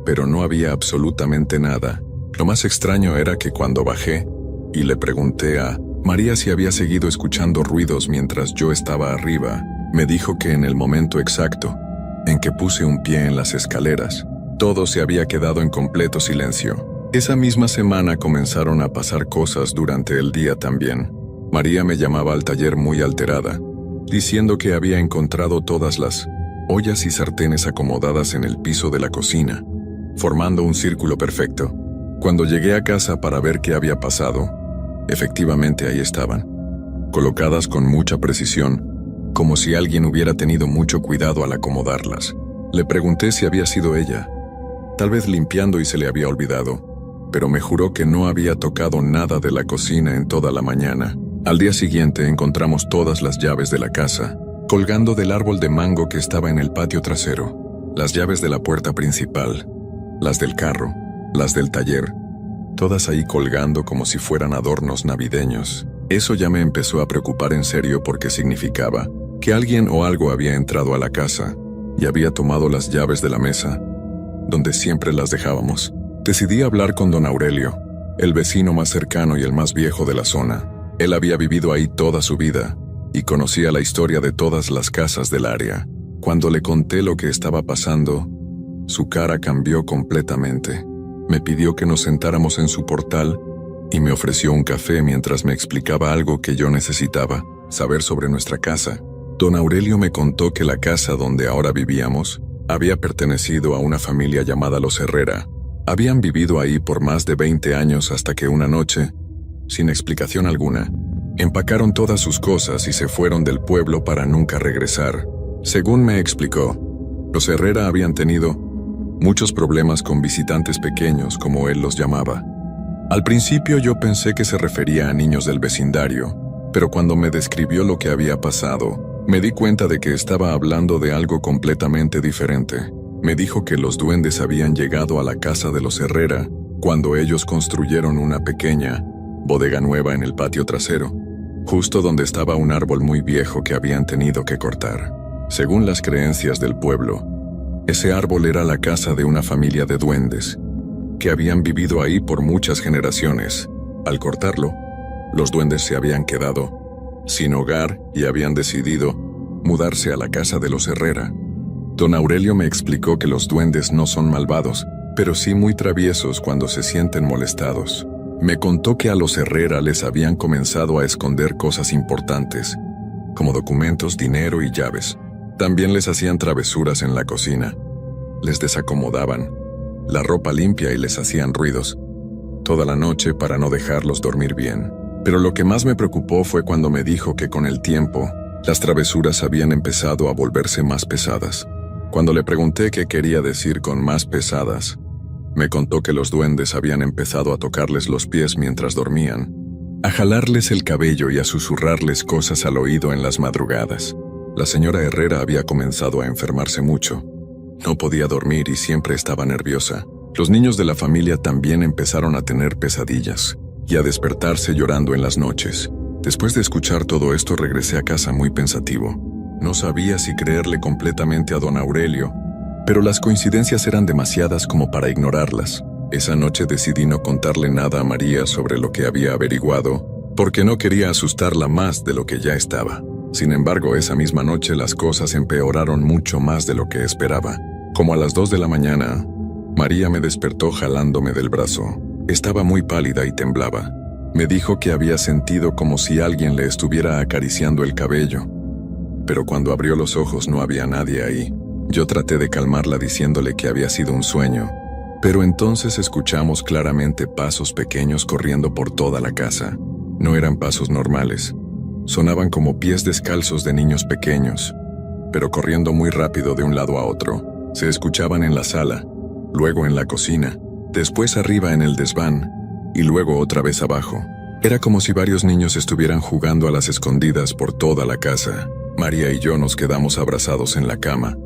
pero no había absolutamente nada. Lo más extraño era que cuando bajé y le pregunté a María si había seguido escuchando ruidos mientras yo estaba arriba, me dijo que en el momento exacto en que puse un pie en las escaleras, todo se había quedado en completo silencio. Esa misma semana comenzaron a pasar cosas durante el día también. María me llamaba al taller muy alterada, diciendo que había encontrado todas las ollas y sartenes acomodadas en el piso de la cocina, formando un círculo perfecto. Cuando llegué a casa para ver qué había pasado, efectivamente ahí estaban, colocadas con mucha precisión, como si alguien hubiera tenido mucho cuidado al acomodarlas. Le pregunté si había sido ella, tal vez limpiando y se le había olvidado, pero me juró que no había tocado nada de la cocina en toda la mañana. Al día siguiente encontramos todas las llaves de la casa, colgando del árbol de mango que estaba en el patio trasero, las llaves de la puerta principal, las del carro, las del taller, todas ahí colgando como si fueran adornos navideños. Eso ya me empezó a preocupar en serio porque significaba que alguien o algo había entrado a la casa y había tomado las llaves de la mesa, donde siempre las dejábamos. Decidí hablar con don Aurelio, el vecino más cercano y el más viejo de la zona. Él había vivido ahí toda su vida y conocía la historia de todas las casas del área. Cuando le conté lo que estaba pasando, su cara cambió completamente. Me pidió que nos sentáramos en su portal y me ofreció un café mientras me explicaba algo que yo necesitaba saber sobre nuestra casa. Don Aurelio me contó que la casa donde ahora vivíamos había pertenecido a una familia llamada los Herrera. Habían vivido ahí por más de 20 años hasta que una noche, sin explicación alguna, empacaron todas sus cosas y se fueron del pueblo para nunca regresar. Según me explicó, los Herrera habían tenido muchos problemas con visitantes pequeños, como él los llamaba. Al principio yo pensé que se refería a niños del vecindario, pero cuando me describió lo que había pasado, me di cuenta de que estaba hablando de algo completamente diferente. Me dijo que los duendes habían llegado a la casa de los Herrera cuando ellos construyeron una pequeña bodega nueva en el patio trasero, justo donde estaba un árbol muy viejo que habían tenido que cortar. Según las creencias del pueblo, ese árbol era la casa de una familia de duendes, que habían vivido ahí por muchas generaciones. Al cortarlo, los duendes se habían quedado sin hogar y habían decidido mudarse a la casa de los Herrera. Don Aurelio me explicó que los duendes no son malvados, pero sí muy traviesos cuando se sienten molestados. Me contó que a los Herrera les habían comenzado a esconder cosas importantes, como documentos, dinero y llaves. También les hacían travesuras en la cocina. Les desacomodaban la ropa limpia y les hacían ruidos toda la noche para no dejarlos dormir bien. Pero lo que más me preocupó fue cuando me dijo que con el tiempo, las travesuras habían empezado a volverse más pesadas. Cuando le pregunté qué quería decir con más pesadas, me contó que los duendes habían empezado a tocarles los pies mientras dormían, a jalarles el cabello y a susurrarles cosas al oído en las madrugadas. La señora Herrera había comenzado a enfermarse mucho. No podía dormir y siempre estaba nerviosa. Los niños de la familia también empezaron a tener pesadillas y a despertarse llorando en las noches. Después de escuchar todo esto regresé a casa muy pensativo. No sabía si creerle completamente a don Aurelio, pero las coincidencias eran demasiadas como para ignorarlas. Esa noche decidí no contarle nada a María sobre lo que había averiguado, porque no quería asustarla más de lo que ya estaba. Sin embargo, esa misma noche las cosas empeoraron mucho más de lo que esperaba. Como a las 2 de la mañana, María me despertó jalándome del brazo. Estaba muy pálida y temblaba. Me dijo que había sentido como si alguien le estuviera acariciando el cabello, pero cuando abrió los ojos no había nadie ahí. Yo traté de calmarla diciéndole que había sido un sueño, pero entonces escuchamos claramente pasos pequeños corriendo por toda la casa. No eran pasos normales. Sonaban como pies descalzos de niños pequeños, pero corriendo muy rápido de un lado a otro. Se escuchaban en la sala, luego en la cocina, después arriba en el desván, y luego otra vez abajo. Era como si varios niños estuvieran jugando a las escondidas por toda la casa. María y yo nos quedamos abrazados en la cama,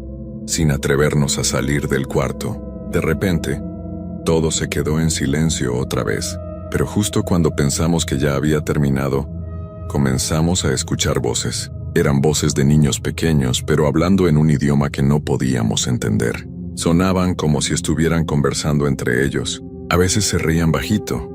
sin atrevernos a salir del cuarto. De repente, todo se quedó en silencio otra vez, pero justo cuando pensamos que ya había terminado, comenzamos a escuchar voces. Eran voces de niños pequeños, pero hablando en un idioma que no podíamos entender. Sonaban como si estuvieran conversando entre ellos. A veces se reían bajito,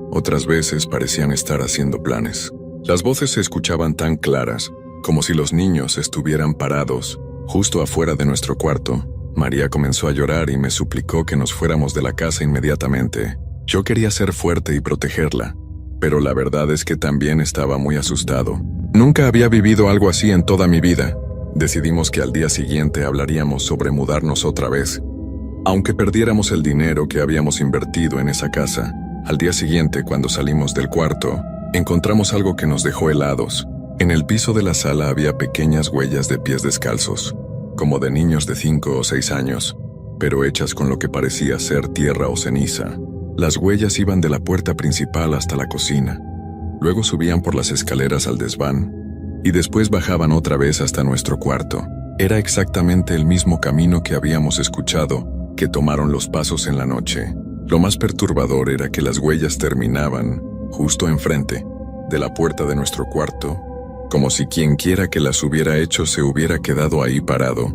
otras veces parecían estar haciendo planes. Las voces se escuchaban tan claras, como si los niños estuvieran parados, justo afuera de nuestro cuarto. María comenzó a llorar y me suplicó que nos fuéramos de la casa inmediatamente. Yo quería ser fuerte y protegerla, pero la verdad es que también estaba muy asustado. Nunca había vivido algo así en toda mi vida. Decidimos que al día siguiente hablaríamos sobre mudarnos otra vez. Aunque perdiéramos el dinero que habíamos invertido en esa casa, al día siguiente, cuando salimos del cuarto, encontramos algo que nos dejó helados. En el piso de la sala había pequeñas huellas de pies descalzos, como de niños de 5 o 6 años, pero hechas con lo que parecía ser tierra o ceniza. Las huellas iban de la puerta principal hasta la cocina. Luego subían por las escaleras al desván, y después bajaban otra vez hasta nuestro cuarto. Era exactamente el mismo camino que habíamos escuchado, que tomaron los pasos en la noche. Lo más perturbador era que las huellas terminaban justo enfrente de la puerta de nuestro cuarto, como si quien quiera que las hubiera hecho se hubiera quedado ahí parado,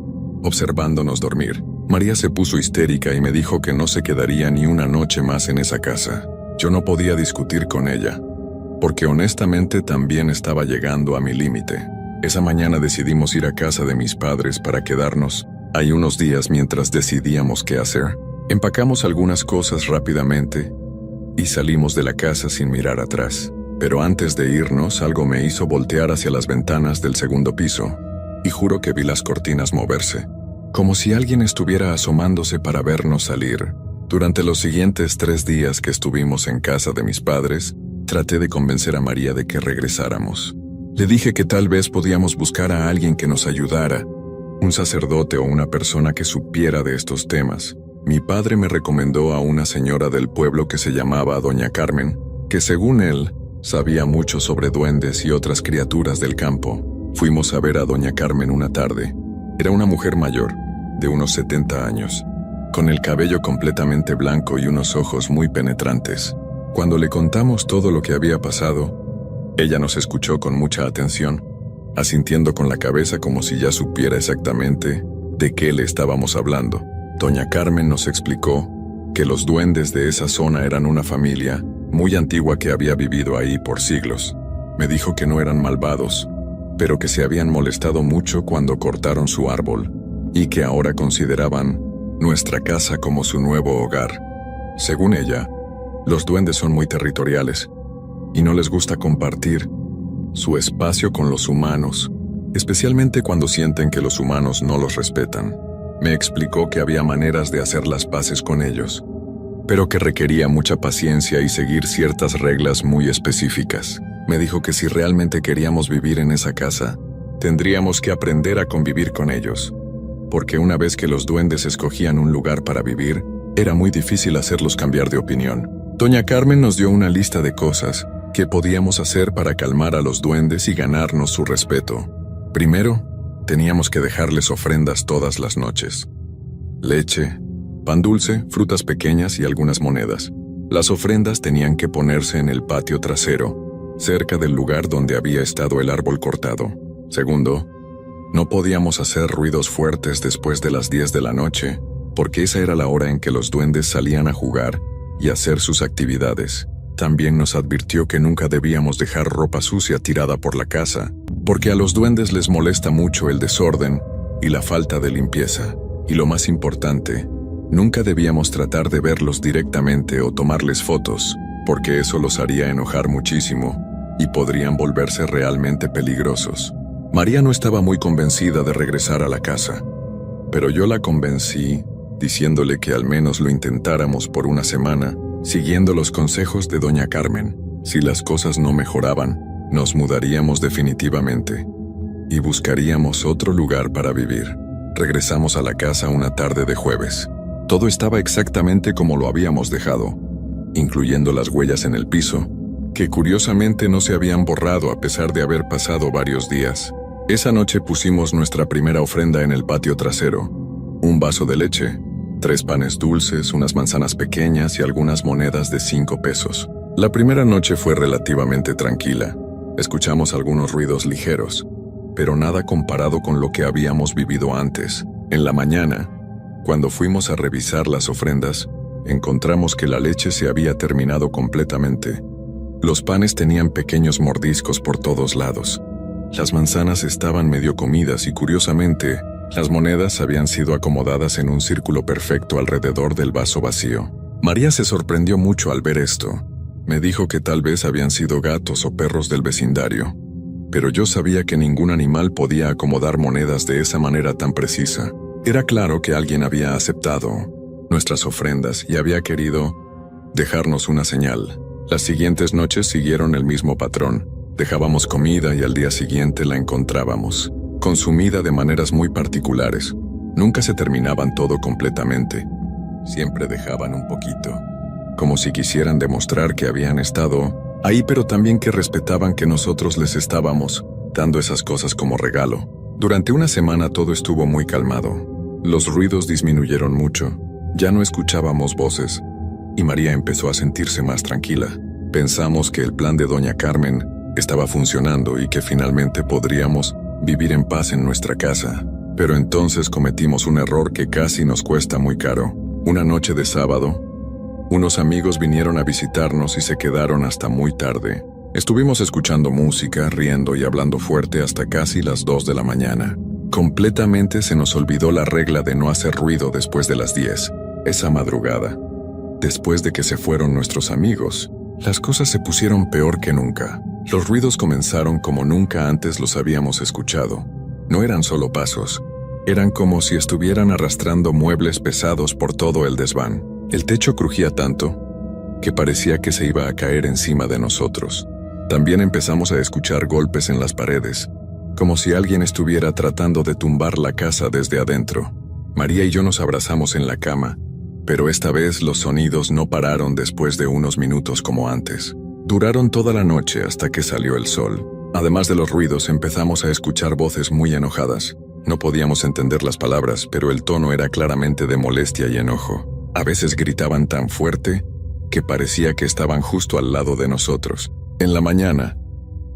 observándonos dormir. María se puso histérica y me dijo que no se quedaría ni una noche más en esa casa. Yo no podía discutir con ella, porque honestamente también estaba llegando a mi límite. Esa mañana decidimos ir a casa de mis padres para quedarnos ahí unos días mientras decidíamos qué hacer. Empacamos algunas cosas rápidamente y salimos de la casa sin mirar atrás. Pero antes de irnos, algo me hizo voltear hacia las ventanas del segundo piso, y juro que vi las cortinas moverse, como si alguien estuviera asomándose para vernos salir. Durante los siguientes 3 días que estuvimos en casa de mis padres, traté de convencer a María de que regresáramos. Le dije que tal vez podíamos buscar a alguien que nos ayudara, un sacerdote o una persona que supiera de estos temas. Mi padre me recomendó a una señora del pueblo que se llamaba Doña Carmen, que según él, sabía mucho sobre duendes y otras criaturas del campo. Fuimos a ver a Doña Carmen una tarde. Era una mujer mayor, de unos 70 años, con el cabello completamente blanco y unos ojos muy penetrantes. Cuando le contamos todo lo que había pasado, ella nos escuchó con mucha atención, asintiendo con la cabeza como si ya supiera exactamente de qué le estábamos hablando. Doña Carmen nos explicó que los duendes de esa zona eran una familia muy antigua que había vivido ahí por siglos. Me dijo que no eran malvados, pero que se habían molestado mucho cuando cortaron su árbol, y que ahora consideraban nuestra casa como su nuevo hogar. Según ella, los duendes son muy territoriales, y no les gusta compartir su espacio con los humanos, especialmente cuando sienten que los humanos no los respetan. Me explicó que había maneras de hacer las paces con ellos, pero que requería mucha paciencia y seguir ciertas reglas muy específicas. Me dijo que si realmente queríamos vivir en esa casa, tendríamos que aprender a convivir con ellos, porque una vez que los duendes escogían un lugar para vivir, era muy difícil hacerlos cambiar de opinión. Doña Carmen nos dio una lista de cosas que podíamos hacer para calmar a los duendes y ganarnos su respeto. Primero, teníamos que dejarles ofrendas todas las noches: leche, pan dulce, frutas pequeñas y algunas monedas. Las ofrendas tenían que ponerse en el patio trasero, cerca del lugar donde había estado el árbol cortado. Segundo, no podíamos hacer ruidos fuertes después de las 10 de la noche, porque esa era la hora en que los duendes salían a jugar y hacer sus actividades. También nos advirtió que nunca debíamos dejar ropa sucia tirada por la casa, porque a los duendes les molesta mucho el desorden y la falta de limpieza. Y lo más importante, nunca debíamos tratar de verlos directamente o tomarles fotos, porque eso los haría enojar muchísimo y podrían volverse realmente peligrosos. María no estaba muy convencida de regresar a la casa, pero yo la convencí diciéndole que al menos lo intentáramos por una semana, siguiendo los consejos de Doña Carmen. Si las cosas no mejoraban, nos mudaríamos definitivamente y buscaríamos otro lugar para vivir. Regresamos a la casa una tarde de jueves. Todo estaba exactamente como lo habíamos dejado, incluyendo las huellas en el piso, que curiosamente no se habían borrado a pesar de haber pasado varios días. Esa noche pusimos nuestra primera ofrenda en el patio trasero. Un vaso de leche, 3 panes dulces, unas manzanas pequeñas y algunas monedas de 5 pesos. La primera noche fue relativamente tranquila. Escuchamos algunos ruidos ligeros, pero nada comparado con lo que habíamos vivido antes. En la mañana, cuando fuimos a revisar las ofrendas, encontramos que la leche se había terminado completamente. Los panes tenían pequeños mordiscos por todos lados. Las manzanas estaban medio comidas y, curiosamente, las monedas habían sido acomodadas en un círculo perfecto alrededor del vaso vacío. María se sorprendió mucho al ver esto. Me dijo que tal vez habían sido gatos o perros del vecindario, pero yo sabía que ningún animal podía acomodar monedas de esa manera tan precisa. Era claro que alguien había aceptado nuestras ofrendas y había querido dejarnos una señal. Las siguientes noches siguieron el mismo patrón. Dejábamos comida y al día siguiente la encontrábamos, consumida de maneras muy particulares. Nunca se terminaban todo completamente. Siempre dejaban un poquito, como si quisieran demostrar que habían estado ahí, pero también que respetaban que nosotros les estábamos dando esas cosas como regalo. Durante una semana todo estuvo muy calmado. Los ruidos disminuyeron mucho. Ya no escuchábamos voces, y María empezó a sentirse más tranquila. Pensamos que el plan de Doña Carmen estaba funcionando y que finalmente podríamos vivir en paz en nuestra casa. Pero entonces cometimos un error que casi nos cuesta muy caro. Una noche de sábado, unos amigos vinieron a visitarnos y se quedaron hasta muy tarde. Estuvimos escuchando música, riendo y hablando fuerte hasta casi las 2 de la mañana. Completamente se nos olvidó la regla de no hacer ruido después de las 10. Esa madrugada, después de que se fueron nuestros amigos, las cosas se pusieron peor que nunca. Los ruidos comenzaron como nunca antes los habíamos escuchado. No eran solo pasos, eran como si estuvieran arrastrando muebles pesados por todo el desván. El techo crujía tanto que parecía que se iba a caer encima de nosotros. También empezamos a escuchar golpes en las paredes, como si alguien estuviera tratando de tumbar la casa desde adentro. María y yo nos abrazamos en la cama, pero esta vez los sonidos no pararon después de unos minutos como antes. Duraron toda la noche hasta que salió el sol. Además de los ruidos, empezamos a escuchar voces muy enojadas. No podíamos entender las palabras, pero el tono era claramente de molestia y enojo. A veces gritaban tan fuerte que parecía que estaban justo al lado de nosotros. En la mañana,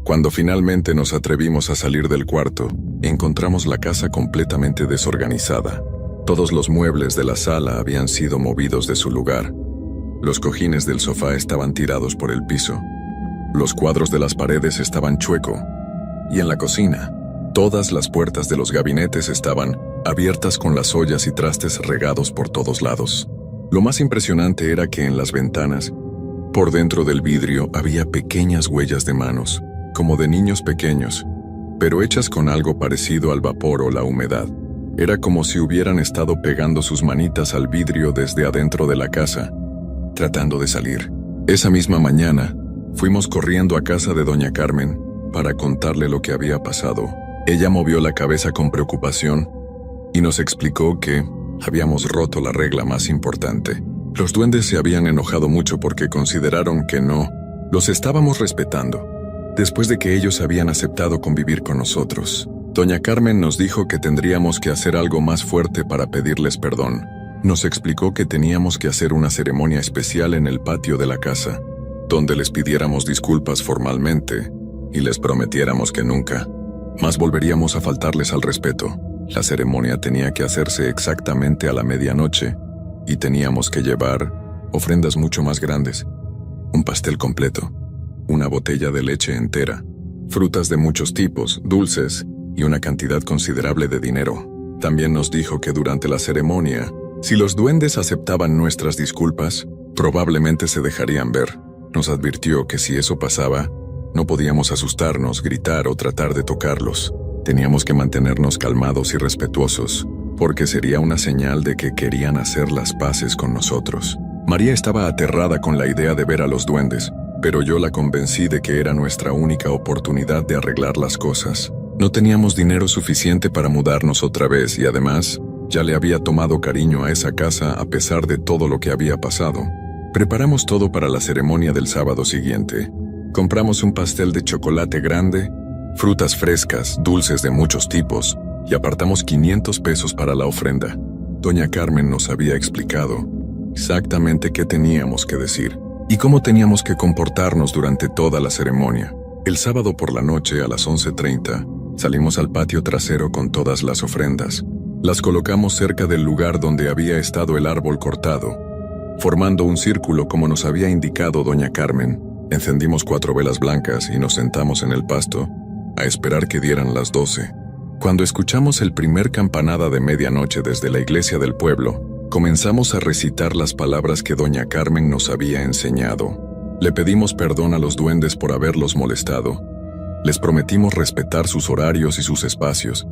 cuando finalmente nos atrevimos a salir del cuarto, encontramos la casa completamente desorganizada. Todos los muebles de la sala habían sido movidos de su lugar. Los cojines del sofá estaban tirados por el piso. Los cuadros de las paredes estaban chueco. Y en la cocina, todas las puertas de los gabinetes estaban abiertas con las ollas y trastes regados por todos lados. Lo más impresionante era que en las ventanas, por dentro del vidrio, había pequeñas huellas de manos, como de niños pequeños, pero hechas con algo parecido al vapor o la humedad. Era como si hubieran estado pegando sus manitas al vidrio desde adentro de la casa, tratando de salir. Esa misma mañana, fuimos corriendo a casa de Doña Carmen para contarle lo que había pasado. Ella movió la cabeza con preocupación y nos explicó que habíamos roto la regla más importante. Los duendes se habían enojado mucho porque consideraron que no los estábamos respetando, después de que ellos habían aceptado convivir con nosotros. Doña Carmen nos dijo que tendríamos que hacer algo más fuerte para pedirles perdón. Nos explicó que teníamos que hacer una ceremonia especial en el patio de la casa, donde les pidiéramos disculpas formalmente y les prometiéramos que nunca más volveríamos a faltarles al respeto. La ceremonia tenía que hacerse exactamente a la medianoche y teníamos que llevar ofrendas mucho más grandes, un pastel completo, una botella de leche entera, frutas de muchos tipos, dulces y una cantidad considerable de dinero. También nos dijo que durante la ceremonia, si los duendes aceptaban nuestras disculpas, probablemente se dejarían ver. Nos advirtió que si eso pasaba, no podíamos asustarnos, gritar o tratar de tocarlos. Teníamos que mantenernos calmados y respetuosos, porque sería una señal de que querían hacer las paces con nosotros. María estaba aterrada con la idea de ver a los duendes, pero yo la convencí de que era nuestra única oportunidad de arreglar las cosas. No teníamos dinero suficiente para mudarnos otra vez y además, ya le había tomado cariño a esa casa a pesar de todo lo que había pasado. Preparamos todo para la ceremonia del sábado siguiente. Compramos un pastel de chocolate grande frutas frescas, dulces de muchos tipos, y apartamos 500 pesos para la ofrenda. Doña Carmen nos había explicado exactamente qué teníamos que decir y cómo teníamos que comportarnos durante toda la ceremonia. El sábado por la noche a las 11:30 salimos al patio trasero con todas las ofrendas. Las colocamos cerca del lugar donde había estado el árbol cortado, formando un círculo como nos había indicado doña Carmen. Encendimos 4 velas blancas y nos sentamos en el pasto a esperar que dieran las 12. Cuando escuchamos el primer campanada de medianoche desde la iglesia del pueblo, comenzamos a recitar las palabras que doña Carmen nos había enseñado. Le pedimos perdón a los duendes por haberlos molestado. Les prometimos respetar sus horarios y sus espacios,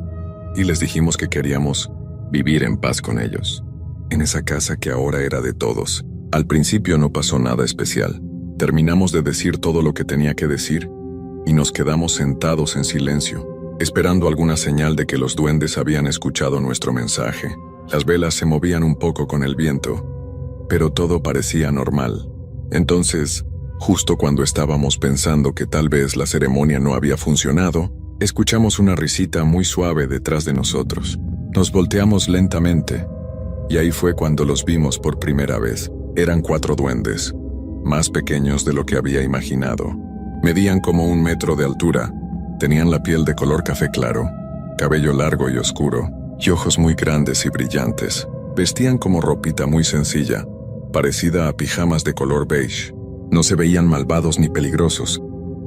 y les dijimos que queríamos vivir en paz con ellos, en esa casa que ahora era de todos. Al principio no pasó nada especial. Terminamos de decir todo lo que tenía que decir, y nos quedamos sentados en silencio, esperando alguna señal de que los duendes habían escuchado nuestro mensaje. Las velas se movían un poco con el viento, pero todo parecía normal. Entonces, justo cuando estábamos pensando que tal vez la ceremonia no había funcionado, escuchamos una risita muy suave detrás de nosotros. Nos volteamos lentamente, y ahí fue cuando los vimos por primera vez. Eran 4 duendes, más pequeños de lo que había imaginado. Medían como 1 metro de altura. Tenían la piel de color café claro, cabello largo y oscuro, y ojos muy grandes y brillantes. Vestían como ropita muy sencilla, parecida a pijamas de color beige. No se veían malvados ni peligrosos,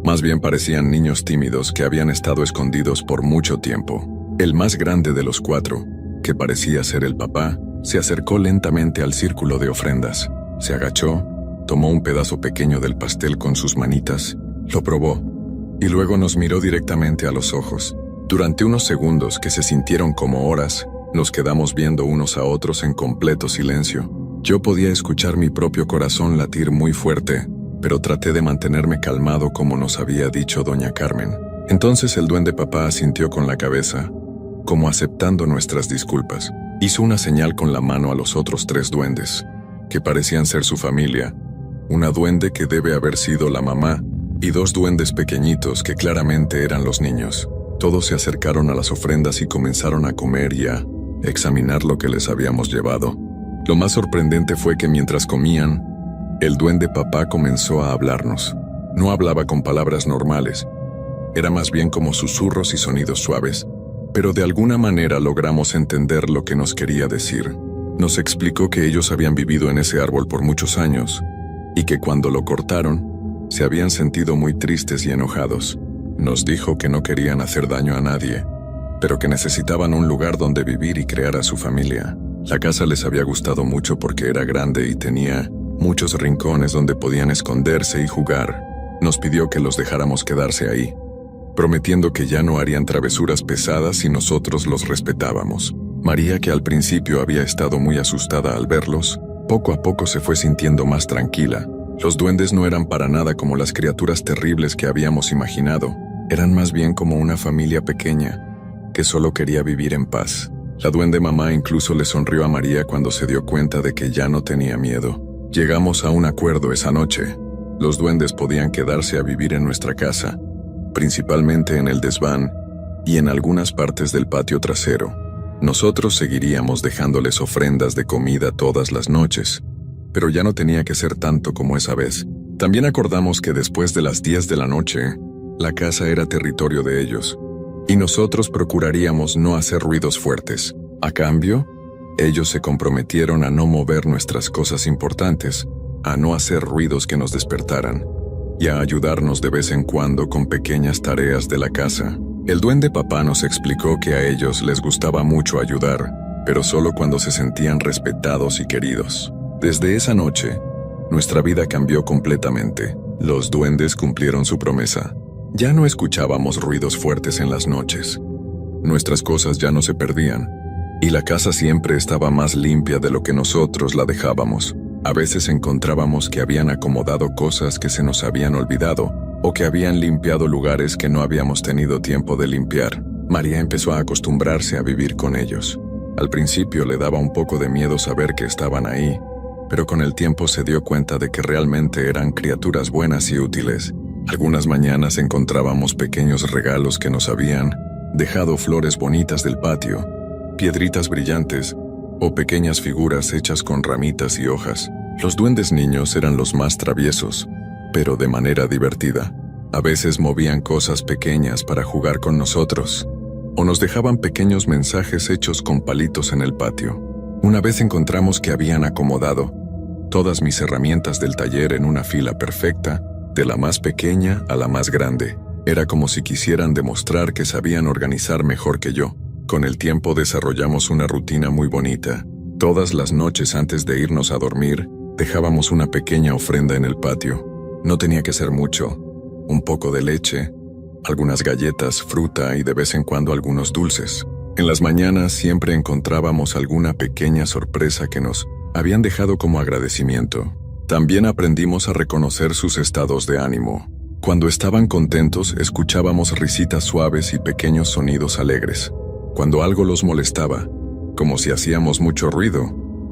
más bien parecían niños tímidos que habían estado escondidos por mucho tiempo. El más grande de los 4, que parecía ser el papá, se acercó lentamente al círculo de ofrendas. Se agachó, tomó un pedazo pequeño del pastel con sus manitas, lo probó, y luego nos miró directamente a los ojos. Durante unos segundos que se sintieron como horas, nos quedamos viendo unos a otros en completo silencio. Yo podía escuchar mi propio corazón latir muy fuerte, pero traté de mantenerme calmado como nos había dicho doña Carmen. Entonces el duende papá asintió con la cabeza, como aceptando nuestras disculpas. Hizo una señal con la mano a los otros 3 duendes, que parecían ser su familia, una duende que debe haber sido la mamá, y 2 duendes pequeñitos que claramente eran los niños. Todos se acercaron a las ofrendas y comenzaron a comer y a examinar lo que les habíamos llevado. Lo más sorprendente fue que mientras comían, el duende papá comenzó a hablarnos. No hablaba con palabras normales, era más bien como susurros y sonidos suaves, pero de alguna manera logramos entender lo que nos quería decir. Nos explicó que ellos habían vivido en ese árbol por muchos años, y que cuando lo cortaron, se habían sentido muy tristes y enojados. Nos dijo que no querían hacer daño a nadie, pero que necesitaban un lugar donde vivir y crear a su familia. La casa les había gustado mucho porque era grande y tenía muchos rincones donde podían esconderse y jugar. Nos pidió que los dejáramos quedarse ahí, prometiendo que ya no harían travesuras pesadas si nosotros los respetábamos. María, que al principio había estado muy asustada al verlos, poco a poco se fue sintiendo más tranquila. Los duendes no eran para nada como las criaturas terribles que habíamos imaginado. Eran más bien como una familia pequeña, que solo quería vivir en paz. La duende mamá incluso le sonrió a María cuando se dio cuenta de que ya no tenía miedo. Llegamos a un acuerdo esa noche. Los duendes podían quedarse a vivir en nuestra casa, principalmente en el desván y en algunas partes del patio trasero. Nosotros seguiríamos dejándoles ofrendas de comida todas las noches, pero ya no tenía que ser tanto como esa vez. También acordamos que después de las 10 de la noche, la casa era territorio de ellos, y nosotros procuraríamos no hacer ruidos fuertes. A cambio, ellos se comprometieron a no mover nuestras cosas importantes, a no hacer ruidos que nos despertaran, y a ayudarnos de vez en cuando con pequeñas tareas de la casa. El duende papá nos explicó que a ellos les gustaba mucho ayudar, pero solo cuando se sentían respetados y queridos. Desde esa noche, nuestra vida cambió completamente. Los duendes cumplieron su promesa. Ya no escuchábamos ruidos fuertes en las noches. Nuestras cosas ya no se perdían, y la casa siempre estaba más limpia de lo que nosotros la dejábamos. A veces encontrábamos que habían acomodado cosas que se nos habían olvidado, o que habían limpiado lugares que no habíamos tenido tiempo de limpiar. María empezó a acostumbrarse a vivir con ellos. Al principio le daba un poco de miedo saber que estaban ahí, pero con el tiempo se dio cuenta de que realmente eran criaturas buenas y útiles, Algunas mañanas encontrábamos pequeños regalos que nos habían dejado flores bonitas del patio, piedritas brillantes o pequeñas figuras hechas con ramitas y hojas. Los duendes niños eran los más traviesos, pero de manera divertida. A veces movían cosas pequeñas para jugar con nosotros, o nos dejaban pequeños mensajes hechos con palitos en el patio. Una vez encontramos que habían acomodado todas mis herramientas del taller en una fila perfecta, de la más pequeña a la más grande. Era como si quisieran demostrar que sabían organizar mejor que yo. Con el tiempo desarrollamos una rutina muy bonita. Todas las noches antes de irnos a dormir, dejábamos una pequeña ofrenda en el patio. No tenía que ser mucho, un poco de leche, algunas galletas, fruta y de vez en cuando algunos dulces. En las mañanas siempre encontrábamos alguna pequeña sorpresa que nos habían dejado como agradecimiento. También aprendimos a reconocer sus estados de ánimo. Cuando estaban contentos, escuchábamos risitas suaves y pequeños sonidos alegres. Cuando algo los molestaba, como si hacíamos mucho ruido,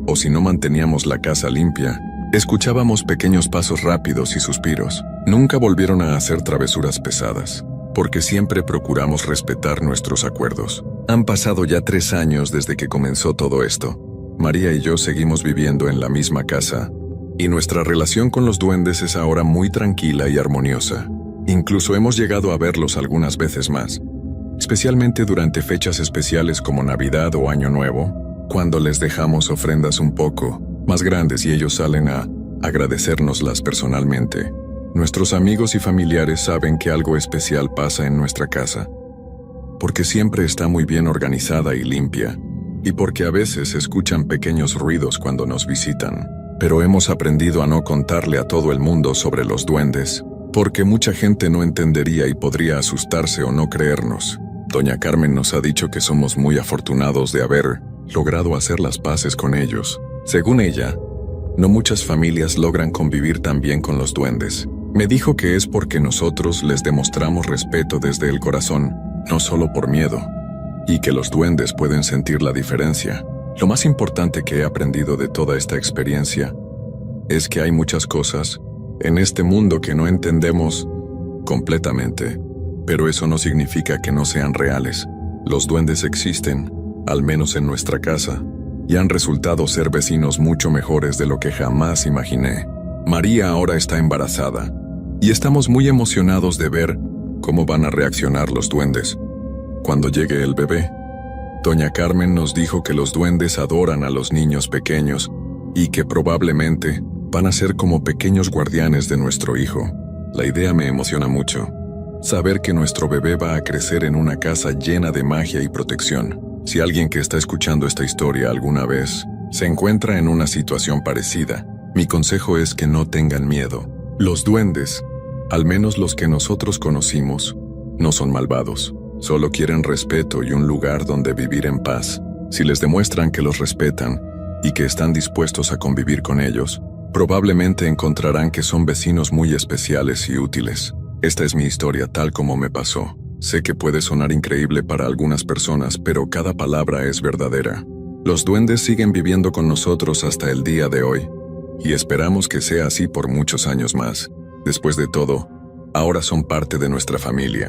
o si no manteníamos la casa limpia, escuchábamos pequeños pasos rápidos y suspiros. Nunca volvieron a hacer travesuras pesadas, porque siempre procuramos respetar nuestros acuerdos. Han pasado ya 3 años desde que comenzó todo esto. María y yo seguimos viviendo en la misma casa, y nuestra relación con los duendes es ahora muy tranquila y armoniosa. Incluso hemos llegado a verlos algunas veces más, especialmente durante fechas especiales como Navidad o Año Nuevo, cuando les dejamos ofrendas un poco más grandes y ellos salen a agradecérnoslas personalmente. Nuestros amigos y familiares saben que algo especial pasa en nuestra casa, porque siempre está muy bien organizada y limpia, y porque a veces escuchan pequeños ruidos cuando nos visitan. Pero hemos aprendido a no contarle a todo el mundo sobre los duendes, porque mucha gente no entendería y podría asustarse o no creernos. Doña Carmen nos ha dicho que somos muy afortunados de haber logrado hacer las paces con ellos. Según ella, no muchas familias logran convivir tan bien con los duendes. Me dijo que es porque nosotros les demostramos respeto desde el corazón, no solo por miedo, y que los duendes pueden sentir la diferencia. Lo más importante que he aprendido de toda esta experiencia es que hay muchas cosas en este mundo que no entendemos completamente, pero eso no significa que no sean reales. Los duendes existen, al menos en nuestra casa, y han resultado ser vecinos mucho mejores de lo que jamás imaginé. María ahora está embarazada, y estamos muy emocionados de ver cómo van a reaccionar los duendes cuando llegue el bebé. Doña Carmen nos dijo que los duendes adoran a los niños pequeños y que probablemente van a ser como pequeños guardianes de nuestro hijo. La idea me emociona mucho. Saber que nuestro bebé va a crecer en una casa llena de magia y protección. Si alguien que está escuchando esta historia alguna vez se encuentra en una situación parecida, mi consejo es que no tengan miedo. Los duendes, al menos los que nosotros conocimos, no son malvados. Solo quieren respeto y un lugar donde vivir en paz. Si les demuestran que los respetan y que están dispuestos a convivir con ellos, probablemente encontrarán que son vecinos muy especiales y útiles. Esta es mi historia tal como me pasó. Sé que puede sonar increíble para algunas personas, pero cada palabra es verdadera. Los duendes siguen viviendo con nosotros hasta el día de hoy, y esperamos que sea así por muchos años más. Después de todo, ahora son parte de nuestra familia.